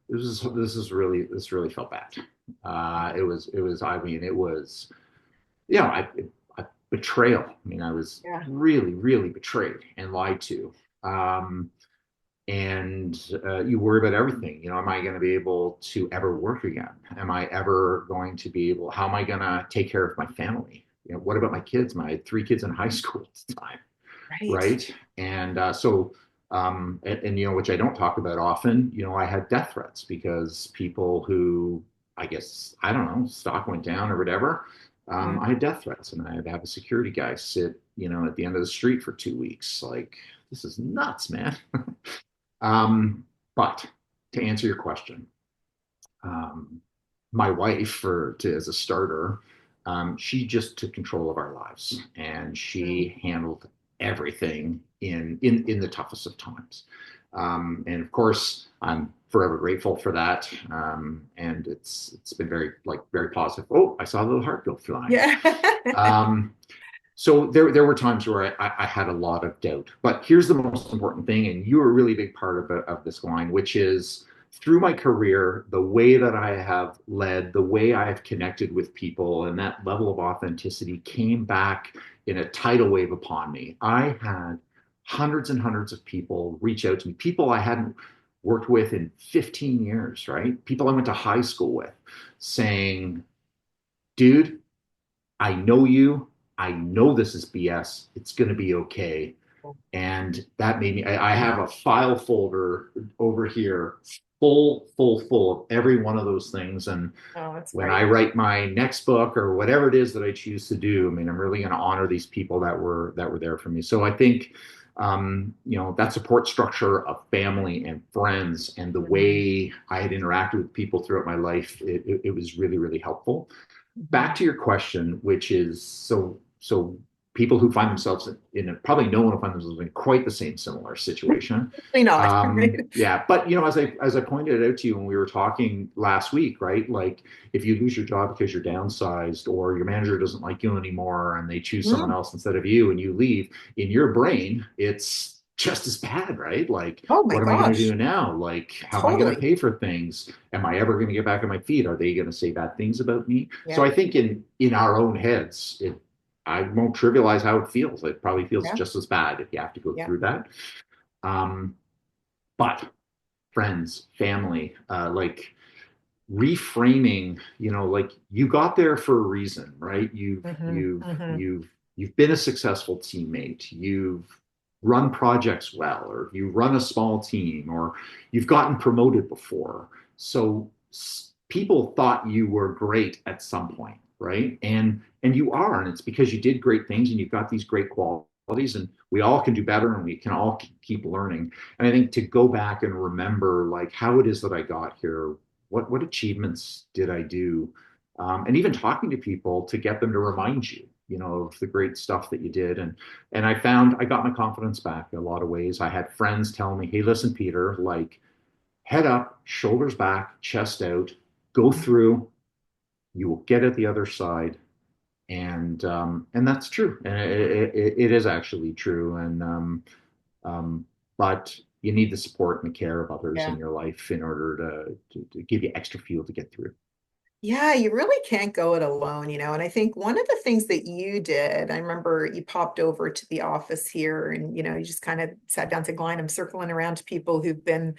[SPEAKER 3] this really felt bad. I mean, it was, I betrayal. I mean, I was
[SPEAKER 2] Yeah.
[SPEAKER 3] really, really betrayed and lied to. Um, and you worry about everything. Am I going to be able to ever work again? Am I ever going to be able? How am I going to take care of my family? What about my kids? I had 3 kids in high school at the time,
[SPEAKER 2] Right.
[SPEAKER 3] right? And which I don't talk about often. I had death threats because people who, I guess, I don't know, stock went down or whatever.
[SPEAKER 2] Mm.
[SPEAKER 3] I had death threats, and I had to have a security guy sit, at the end of the street for 2 weeks. Like, this is nuts, man. But to answer your question, um, my wife, as a starter, she just took control of our lives, and
[SPEAKER 2] Mm.
[SPEAKER 3] she handled everything in the toughest of times. And of course, I'm forever grateful for that. And it's been very positive. Oh, I saw a little heart go flying.
[SPEAKER 2] Yeah.
[SPEAKER 3] Um, so there were times where I had a lot of doubt. But here's the most important thing, and you were a really big part of this line, which is through my career, the way that I have led, the way I have connected with people, and that level of authenticity came back in a tidal wave upon me. I had hundreds and hundreds of people reach out to me, people I hadn't worked with in 15 years, right? People I went to high school with, saying, dude, I know you. I know this is BS. It's going to be okay. And that made me, I have a file folder over here full of every one of those things. And
[SPEAKER 2] Oh, that's
[SPEAKER 3] when
[SPEAKER 2] great.
[SPEAKER 3] I write my next book or whatever it is that I choose to do, I mean, I'm really going to honor these people that were there for me. So I think, that support structure of family and friends and the way I had interacted with people throughout my life, it was really, really helpful. Back to your question, which is so people who find themselves probably no one will find themselves in quite the same similar situation.
[SPEAKER 2] Probably not, right?
[SPEAKER 3] Yeah, but as I pointed out to you when we were talking last week, right? Like if you lose your job because you're downsized or your manager doesn't like you anymore and they choose someone
[SPEAKER 2] Mm.
[SPEAKER 3] else instead of you and you leave, in your brain, it's just as bad, right? Like,
[SPEAKER 2] Oh my
[SPEAKER 3] what am I going to
[SPEAKER 2] gosh.
[SPEAKER 3] do now? Like, how am I going to
[SPEAKER 2] Totally.
[SPEAKER 3] pay for things? Am I ever going to get back on my feet? Are they going to say bad things about me? So
[SPEAKER 2] Yeah.
[SPEAKER 3] I think in our own heads, I won't trivialize how it feels. It probably feels
[SPEAKER 2] Yeah.
[SPEAKER 3] just as bad if you have to go
[SPEAKER 2] Yeah.
[SPEAKER 3] through that. Um, but friends, family, like reframing, like you got there for a reason, right?
[SPEAKER 2] Hmm. Hmm.
[SPEAKER 3] You've been a successful teammate. You've run projects well, or you run a small team, or you've gotten promoted before. So people thought you were great at some point, right? And you are, and it's because you did great things and you've got these great qualities and we all can do better and we can all keep learning. And I think to go back and remember like how it is that I got here, what achievements did I do, and even talking to people to get them to remind you, of the great stuff that you did. And I found I got my confidence back in a lot of ways. I had friends tell me, "Hey, listen, Peter, like head up, shoulders back, chest out, go through. You will get at the other side." And that's true, and it is actually true. But you need the support and the care of others in
[SPEAKER 2] Yeah.
[SPEAKER 3] your life in order to give you extra fuel to get through.
[SPEAKER 2] Yeah, you really can't go it alone, And I think one of the things that you did, I remember you popped over to the office here and, you just kind of sat down to Glenn. I'm circling around to people who've been,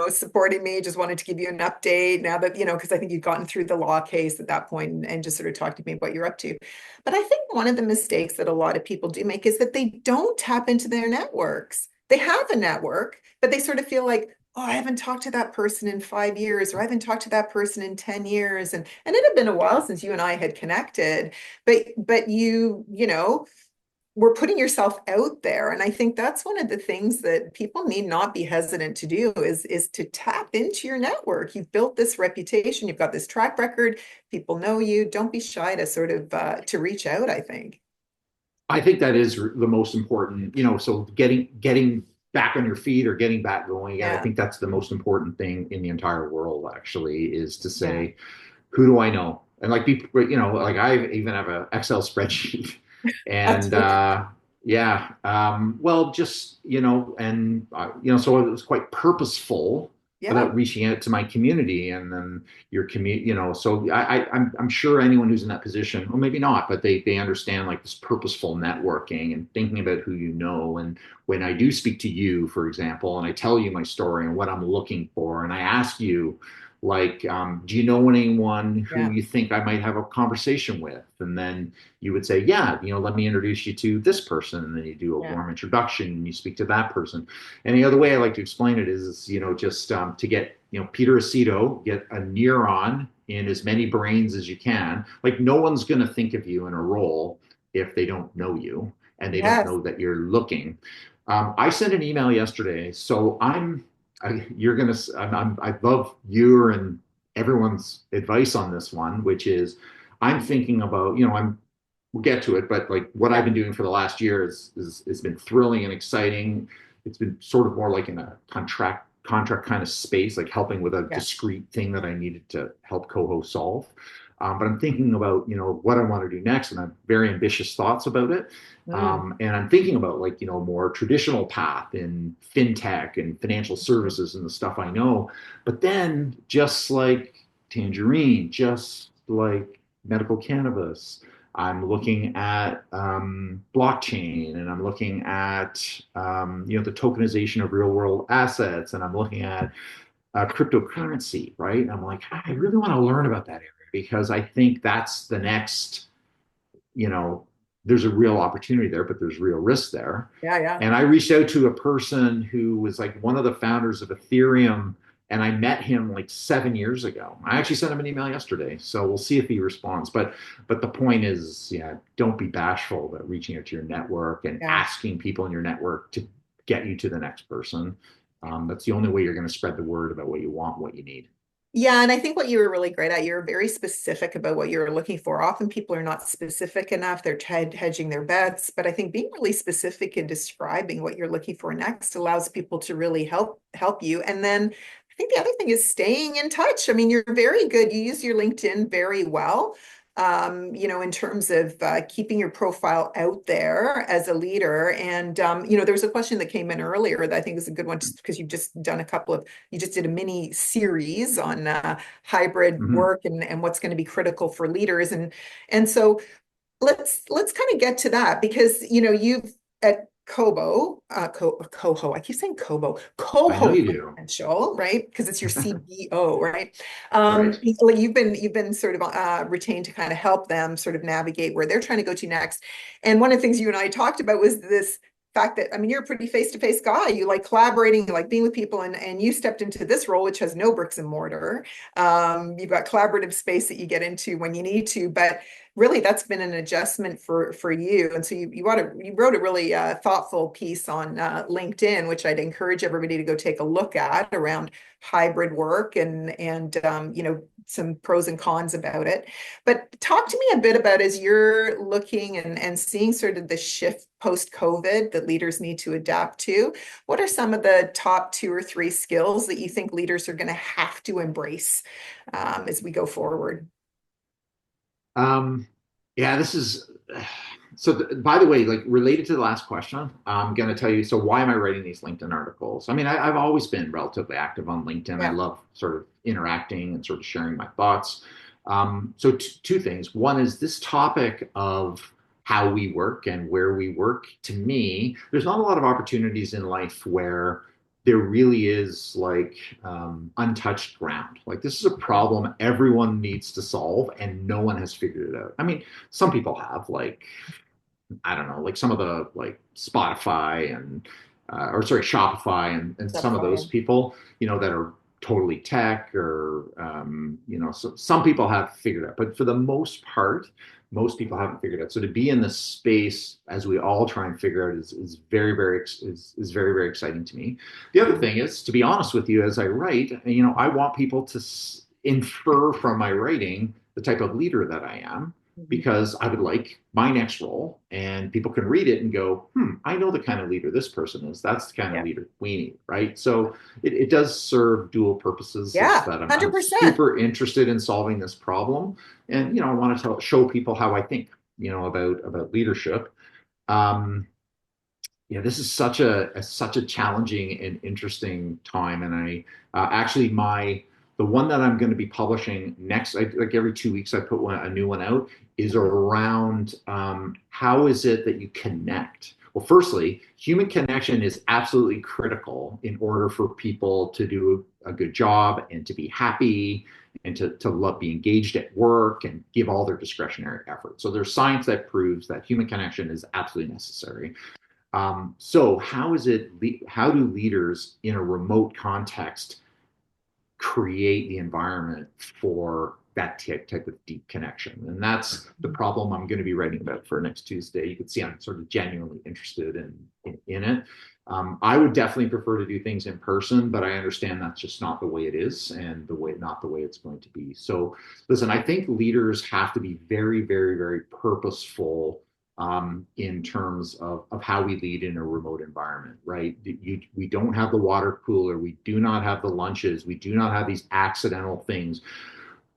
[SPEAKER 2] supporting me, just wanted to give you an update now that, because I think you'd gotten through the law case at that point and just sort of talked to me about what you're up to. But I think one of the mistakes that a lot of people do make is that they don't tap into their networks. They have a network, but they sort of feel like, oh, I haven't talked to that person in 5 years, or I haven't talked to that person in 10 years. And it had been a while since you and I had connected, but were putting yourself out there. And I think that's one of the things that people need not be hesitant to do is to tap into your network. You've built this reputation, you've got this track record, people know you. Don't be shy to sort of to reach out, I think.
[SPEAKER 3] I think that is the most important, so getting back on your feet or getting back going again. I
[SPEAKER 2] Yeah.
[SPEAKER 3] think that's the most important thing in the entire world, actually, is to
[SPEAKER 2] Yeah.
[SPEAKER 3] say, who do I know? And like people, like I even have an Excel spreadsheet,
[SPEAKER 2] That's
[SPEAKER 3] and
[SPEAKER 2] good.
[SPEAKER 3] yeah, well, just so it was quite purposeful
[SPEAKER 2] Yeah.
[SPEAKER 3] about reaching out to my community, and then your community, so I'm sure anyone who's in that position, or maybe not, but they understand like this purposeful networking and thinking about who you know. And when I do speak to you, for example, and I tell you my story and what I'm looking for, and I ask you, like, do you know anyone who
[SPEAKER 2] Yeah.
[SPEAKER 3] you think I might have a conversation with? And then you would say, yeah, let me introduce you to this person. And then you do a
[SPEAKER 2] Yeah.
[SPEAKER 3] warm introduction and you speak to that person. And the other way I like to explain it is, just to get, Peter Aceto, get a neuron in as many brains as you can. Like, no one's going to think of you in a role if they don't know you and they don't
[SPEAKER 2] Yes.
[SPEAKER 3] know that you're looking. I sent an email yesterday. So you're gonna. I love your and everyone's advice on this one, which is, I'm thinking about. We'll get to it, but like what I've
[SPEAKER 2] Yeah.
[SPEAKER 3] been doing for the last year has been thrilling and exciting. It's been sort of more like in a contract kind of space, like helping with a
[SPEAKER 2] Yeah.
[SPEAKER 3] discrete thing that I needed to help KOHO solve. But I'm thinking about what I want to do next, and I have very ambitious thoughts about it.
[SPEAKER 2] Mm.
[SPEAKER 3] And I'm thinking about like more traditional path in fintech and financial services and the stuff I know. But then just like Tangerine, just like medical cannabis, I'm looking at blockchain, and I'm looking at the tokenization of real world assets, and I'm looking at cryptocurrency, right? And I'm like, I really want to learn about that area because I think that's the next, you know, there's a real opportunity there, but there's real risk there.
[SPEAKER 2] Yeah. Yeah.
[SPEAKER 3] And I reached out to a person who was like one of the founders of Ethereum, and I met him like 7 years ago. I actually sent him an email yesterday, so we'll see if he responds. But the point is, yeah, don't be bashful about reaching out to your network and
[SPEAKER 2] Yeah.
[SPEAKER 3] asking people in your network to get you to the next person. That's the only way you're going to spread the word about what you want, what you need.
[SPEAKER 2] Yeah, and I think what you were really great at, you're very specific about what you're looking for. Often people are not specific enough, they're hedging their bets, but I think being really specific in describing what you're looking for next allows people to really help you. And then I think the other thing is staying in touch. I mean, you're very good. You use your LinkedIn very well. In terms of keeping your profile out there as a leader. And, there was a question that came in earlier that I think is a good one, just because you just did a mini series on hybrid
[SPEAKER 3] Mm-hmm.
[SPEAKER 2] work and what's going to be critical for leaders. And so let's kind of get to that because, you've at KOHO, I keep saying
[SPEAKER 3] I know
[SPEAKER 2] KOHO
[SPEAKER 3] you do.
[SPEAKER 2] Financial, right? Because it's your CBO, right?
[SPEAKER 3] Right.
[SPEAKER 2] Like you've been sort of retained to kind of help them sort of navigate where they're trying to go to next. And one of the things you and I talked about was this fact that, I mean, you're a pretty face-to-face guy. You like collaborating, you like being with people, and you stepped into this role, which has no bricks and mortar. You've got collaborative space that you get into when you need to, but really that's been an adjustment for you. And so you wrote a really thoughtful piece on LinkedIn, which I'd encourage everybody to go take a look at around hybrid work and some pros and cons about it. But talk to me a bit about, as you're looking and seeing sort of the shift post-COVID that leaders need to adapt to, what are some of the top 2 or 3 skills that you think leaders are going to have to embrace as we go forward?
[SPEAKER 3] Yeah, this is so. By the way, like related to the last question, I'm going to tell you. So, why am I writing these LinkedIn articles? I mean, I've always been relatively active on LinkedIn. I
[SPEAKER 2] Yeah.
[SPEAKER 3] love sort of interacting and sort of sharing my thoughts. So, two things. One is this topic of how we work and where we work. To me, there's not a lot of opportunities in life where there really is like untouched ground. Like this is a problem everyone needs to solve, and no one has figured it out. I mean, some people have, like I don't know, like some of the like Spotify and or sorry, Shopify and
[SPEAKER 2] That's
[SPEAKER 3] some of those
[SPEAKER 2] fine.
[SPEAKER 3] people, that are totally tech or so some people have figured it out, but for the most part, most people haven't figured it out. So to be in this space as we all try and figure out is very, is very, very exciting to me. The other thing is, to be honest with you, as I write, I want people to infer from my writing the type of leader that I am,
[SPEAKER 2] Mhm.
[SPEAKER 3] because I would like my next role, and people can read it and go, I know the kind of leader this person is. That's the kind of
[SPEAKER 2] Yeah.
[SPEAKER 3] leader we need, right? So it does serve dual purposes. Is
[SPEAKER 2] Yeah,
[SPEAKER 3] that I'm
[SPEAKER 2] 100%.
[SPEAKER 3] super interested in solving this problem, and I want to show people how I think, about leadership. Um, yeah, this is such a challenging and interesting time, and I actually the one that I'm going to be publishing next, like every 2 weeks, I put a new one out, is around how is it that you connect. Well, firstly, human connection is absolutely critical in order for people to do a good job and to be happy and to love, be engaged at work and give all their discretionary effort. So there's science that proves that human connection is absolutely necessary. So how do leaders in a remote context create the environment for that type of deep connection? And that's the problem I'm going to be writing about for next Tuesday. You can see I'm sort of genuinely interested in it. I would definitely prefer to do things in person, but I understand that's just not the way it is, and not the way it's going to be. So listen, I think leaders have to be very, very, very purposeful in terms of how we lead in a remote environment, right? We don't have the water cooler. We do not have the lunches. We do not have these accidental things,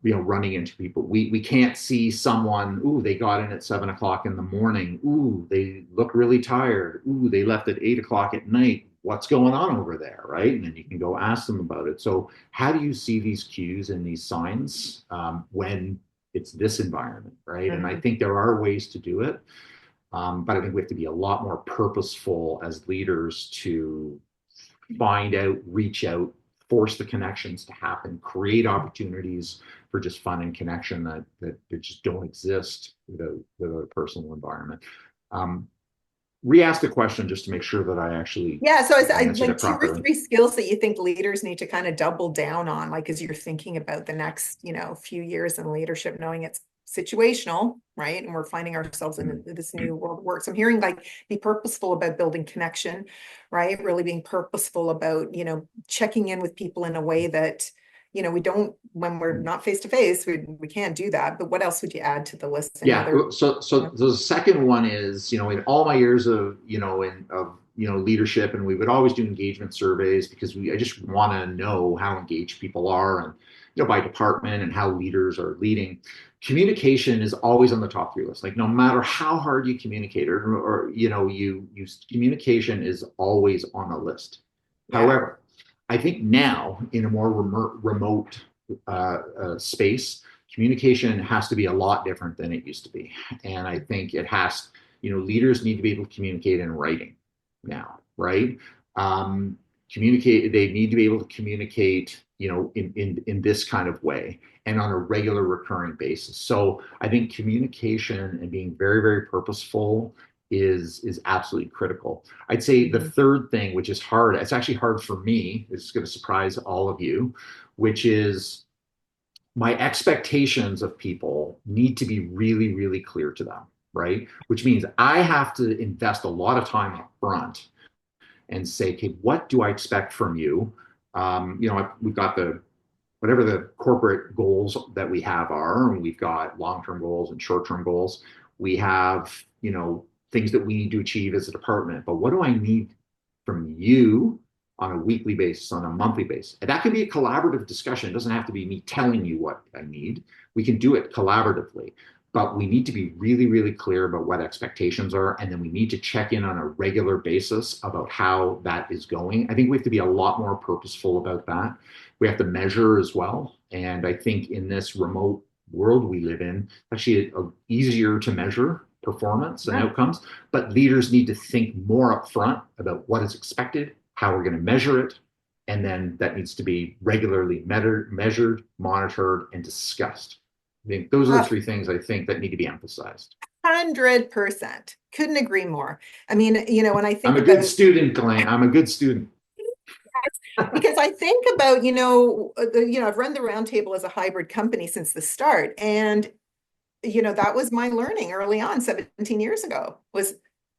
[SPEAKER 3] running into people. We can't see someone, ooh, they got in at 7 o'clock in the morning. Ooh, they look really tired. Ooh, they left at 8 o'clock at night. What's going on over there, right? And then you can go ask them about it. So how do you see these cues and these signs when it's this environment, right? And I
[SPEAKER 2] Mhm.
[SPEAKER 3] think there are ways to do it. But I think we have to be a lot more purposeful as leaders to find out, reach out, force the connections to happen, create opportunities for just fun and connection that just don't exist without a personal environment. Um, Re-ask the question just to make sure that I actually
[SPEAKER 2] Yeah, so
[SPEAKER 3] answered
[SPEAKER 2] like
[SPEAKER 3] it
[SPEAKER 2] two or
[SPEAKER 3] properly.
[SPEAKER 2] three skills that you think leaders need to kind of double down on, like as you're thinking about the next, few years in leadership, knowing it's situational, right? And we're finding ourselves in
[SPEAKER 3] Mhm.
[SPEAKER 2] this new world of work. So I'm hearing like be purposeful about building connection, right? Really being purposeful about, checking in with people in a way that, we don't, when we're not face to face, we can't do that. But what else would you add to the list? Any
[SPEAKER 3] Yeah.
[SPEAKER 2] other?
[SPEAKER 3] So the second one is, in all my years of, leadership, and we would always do engagement surveys because I just want to know how engaged people are, and, by department, and how leaders are leading. Communication is always on the top 3 list. Like no matter how hard you communicate, or you use, communication is always on the list.
[SPEAKER 2] Yeah.
[SPEAKER 3] However, I think now in a more remote space, communication has to be a lot different than it used to be. And I think leaders need to be able to communicate in writing now, right? They need to be able to communicate, in this kind of way and on a regular recurring basis. So I think communication and being very, very purposeful is absolutely critical. I'd say the
[SPEAKER 2] Mhm.
[SPEAKER 3] third thing, which is hard, it's actually hard for me, it's going to surprise all of you, which is my expectations of people need to be really, really clear to them, right? Which means I have to invest a lot of time up front and say, okay, what do I expect from you? We've got the whatever the corporate goals that we have are, and we've got long-term goals and short-term goals. We have, things that we need to achieve as a department. But what do I need from you on a weekly basis, on a monthly basis? And that can be a collaborative discussion. It doesn't have to be me telling you what I need. We can do it collaboratively. But we need to be really, really clear about what expectations are. And then we need to check in on a regular basis about how that is going. I think we have to be a lot more purposeful about that. We have to measure as well. And I think in this remote world we live in, actually easier to measure performance and outcomes, but leaders need to think more upfront about what is expected, how we're going to measure it, and then that needs to be regularly measured, monitored, and discussed. I think those are the three things I think that need to be emphasized.
[SPEAKER 2] 100%. Couldn't agree more. I mean, when I think
[SPEAKER 3] I'm a good student, Glenn. I'm a good student.
[SPEAKER 2] Because I think about, I've run the Roundtable as a hybrid company since the start. And, that was my learning early on, 17 years ago, was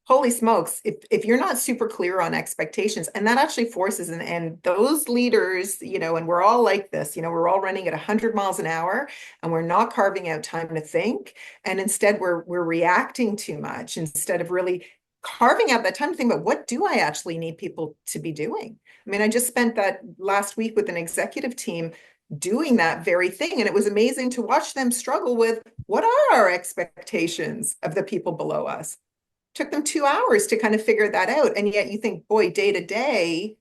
[SPEAKER 2] holy smokes, if you're not super clear on expectations, and that actually forces, and those leaders, and we're all like this, we're all running at 100 miles an hour, and we're not carving out time to think. And instead we're reacting too much instead of really carving out that time to think about what do I actually need people to be doing. I mean, I just spent that last week with an executive team doing that very thing. And it was amazing to watch them struggle with what are our expectations of the people below us. Took them 2 hours to kind of figure that out. And yet you think, boy, day to day,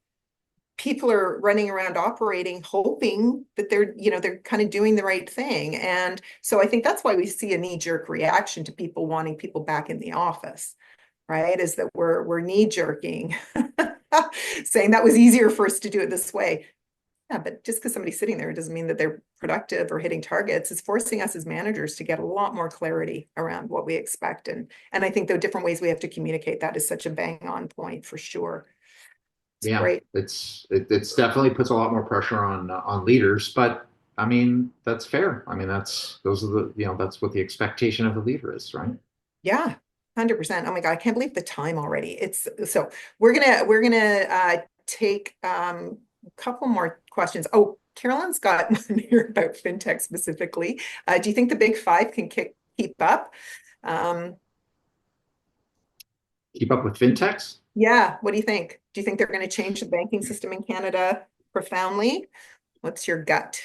[SPEAKER 2] people are running around operating, hoping that they're kind of doing the right thing. And so I think that's why we see a knee-jerk reaction to people wanting people back in the office, right? Is that we're knee-jerking, saying that was easier for us to do it this way. Yeah, but just because somebody's sitting there doesn't mean that they're productive or hitting targets. It's forcing us as managers to get a lot more clarity around what we expect. And I think the different ways we have to communicate that is such a bang on point for sure. It's great.
[SPEAKER 3] It's definitely puts a lot more pressure on leaders, but I mean that's fair. I mean that's what the expectation of the leader is, right?
[SPEAKER 2] Yeah, 100%. Oh my God, I can't believe the time already. It's so we're gonna take a couple more questions. Oh, Carolyn's got one here about fintech specifically. Do you think the big five can keep up?
[SPEAKER 3] Keep up with fintechs?
[SPEAKER 2] Yeah, what do you think? Do you think they're going to change the banking system in Canada profoundly? What's your gut?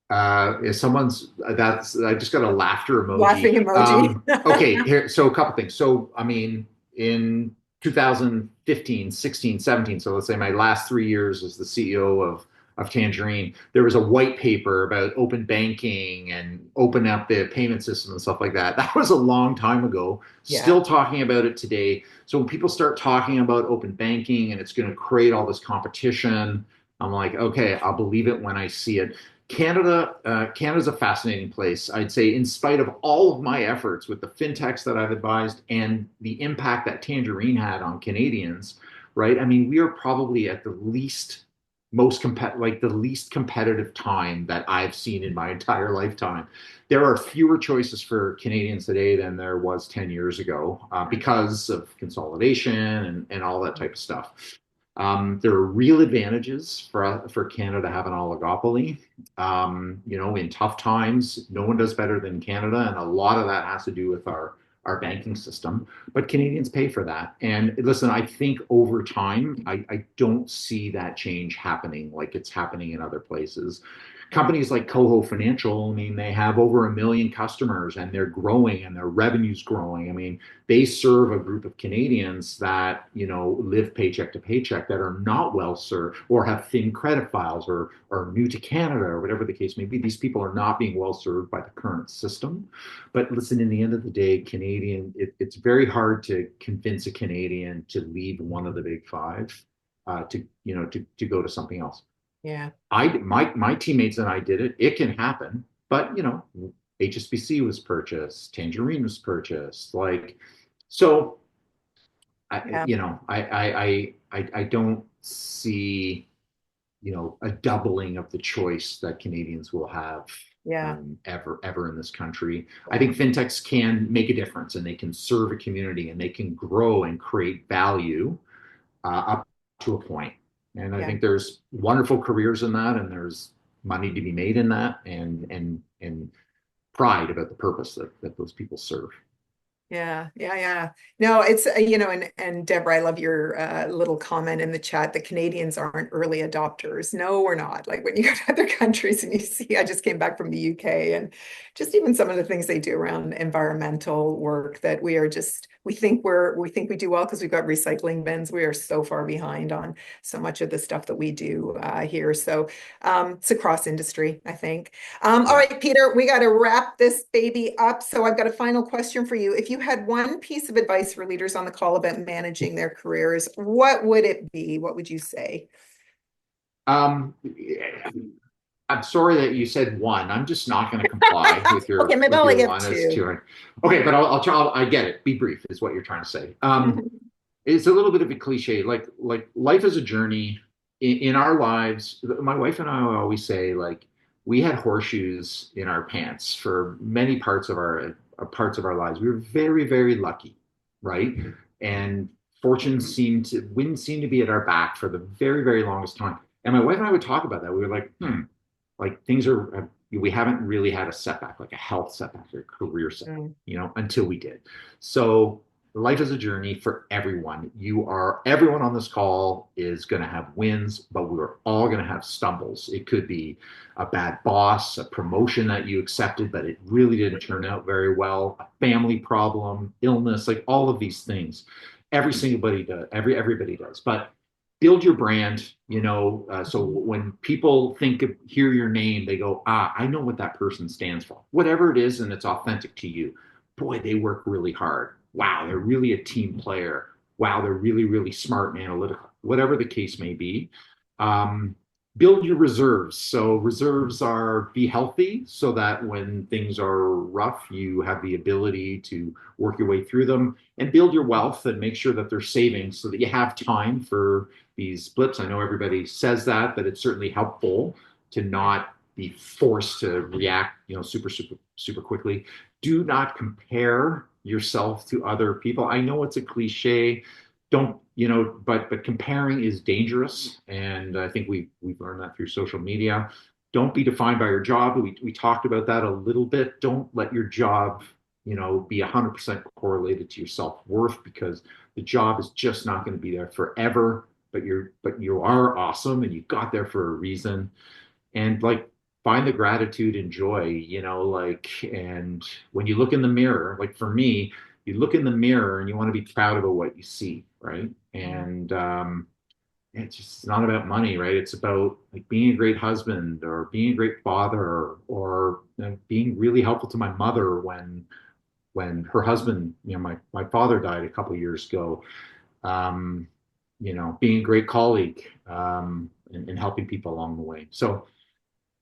[SPEAKER 3] If someone's that's I just got a laughter emoji.
[SPEAKER 2] Laughing emoji.
[SPEAKER 3] Okay, here, so a couple things. So I mean, in 2015, 16, 17, so let's say my last 3 years as the CEO of Tangerine, there was a white paper about open banking and open up the payment system and stuff like that. That was a long time ago.
[SPEAKER 2] Yeah.
[SPEAKER 3] Still talking about it today. So when people start talking about open banking and it's going to create all this competition, I'm like, okay, I'll believe it when I see it. Canada's a fascinating place. I'd say, in spite of all of my efforts with the fintechs that I've advised and the impact that Tangerine had on Canadians, right? I mean, we are probably at the least competitive time that I've seen in my entire lifetime. There are fewer choices for Canadians today than there was 10 years ago because of consolidation and all that type of stuff. There are real advantages for Canada to have an oligopoly. In tough times, no one does better than Canada, and a lot of that has to do with our banking system. But Canadians pay for that. And listen, I think over time, I don't see that change happening like it's happening in other places. Companies like KOHO Financial, I mean, they have over 1 million customers and they're growing and their revenue's growing. I mean, they serve a group of Canadians that, live paycheck to paycheck that are not well served or have thin credit files or are new to Canada or whatever the case may be. These people are not being well served by the current system. But listen, in the end of the day, it's very hard to convince a Canadian to leave one of the big five to go to something else.
[SPEAKER 2] Yeah.
[SPEAKER 3] My teammates and I did it. It can happen, but HSBC was purchased, Tangerine was purchased. So I don't see a doubling of the choice that Canadians will have
[SPEAKER 2] Yeah.
[SPEAKER 3] ever in this country. I think fintechs can make a difference, and they can serve a community, and they can grow and create value up to a point. And I
[SPEAKER 2] Yeah.
[SPEAKER 3] think there's wonderful careers in that, and there's money to be made in that, and pride about the purpose that those people serve.
[SPEAKER 2] Yeah. No, it's, and Deborah, I love your little comment in the chat that Canadians aren't early adopters. No, we're not. Like when you go to other countries and you see, I just came back from the UK, and just even some of the things they do around environmental work, that we think we do well because we've got recycling bins. We are so far behind on so much of the stuff that we do here. So it's across industry, I think. All right, Peter, we got to wrap this baby up. So I've got a final question for you. If you had one piece of advice for leaders on the call about managing their careers, what would it be? What would you say?
[SPEAKER 3] I'm sorry that you said one. I'm just not going to comply with your
[SPEAKER 2] Okay, maybe I'll only give
[SPEAKER 3] one as
[SPEAKER 2] two.
[SPEAKER 3] to. Okay, but I'll try. I get it. Be brief is what you're trying to say. It's a little bit of a cliche. Like life is a journey. In our lives, my wife and I always say, like, we had horseshoes in our pants for many parts of our lives. We were very, very lucky, right? And wind seemed to be at our back for the very, very longest time. And my wife and I would talk about that. We were like, like we haven't really had a setback, like a health setback or a career setback, until we did. So life is a journey for everyone. Everyone on this call is going to have wins, but we're all going to have stumbles. It could be a bad boss, a promotion that you accepted, but it really didn't turn out very well, a family problem, illness, like all of these things. Everybody does. But build your brand, so when people hear your name, they go, I know what that person stands for, whatever it is, and it's authentic to you. Boy, they work really hard. Wow, they're really a team player. Wow, they're really, really smart and analytical, whatever the case may be. Build your reserves. So reserves are be healthy so that when things are rough, you have the ability to work your way through them, and build your wealth and make sure that they're saving so that you have time for these blips. I know everybody says that, but it's certainly helpful to not be forced to react, super, super, super quickly. Do not compare yourself to other people. I know it's a cliche. Don't, but comparing is dangerous. And I think we've learned that through social media. Don't be defined by your job. We talked about that a little bit. Don't let your job, be 100% correlated to your self-worth, because the job is just not going to be there forever. But you are awesome, and you got there for a reason. And find the gratitude and joy, and when you look in the mirror, like for me, you look in the mirror and you want to be proud about what you see, right? And it's not about money, right? It's about being a great husband, or being a great father, or being really helpful to my mother when her husband, my father died a couple of years ago. Being a great colleague, and helping people along the way. So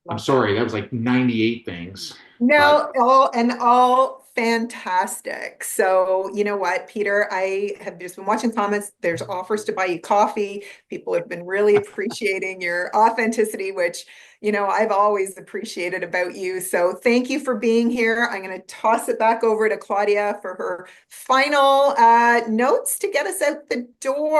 [SPEAKER 3] I'm sorry, that was 98 things.
[SPEAKER 2] No, all fantastic. So you know what, Peter, I have just been watching comments. There's offers to buy you coffee. People have been really appreciating your authenticity, which, I've always appreciated about you. So thank you for being here. I'm going to toss it back over to Claudia for her final notes to get us out the door.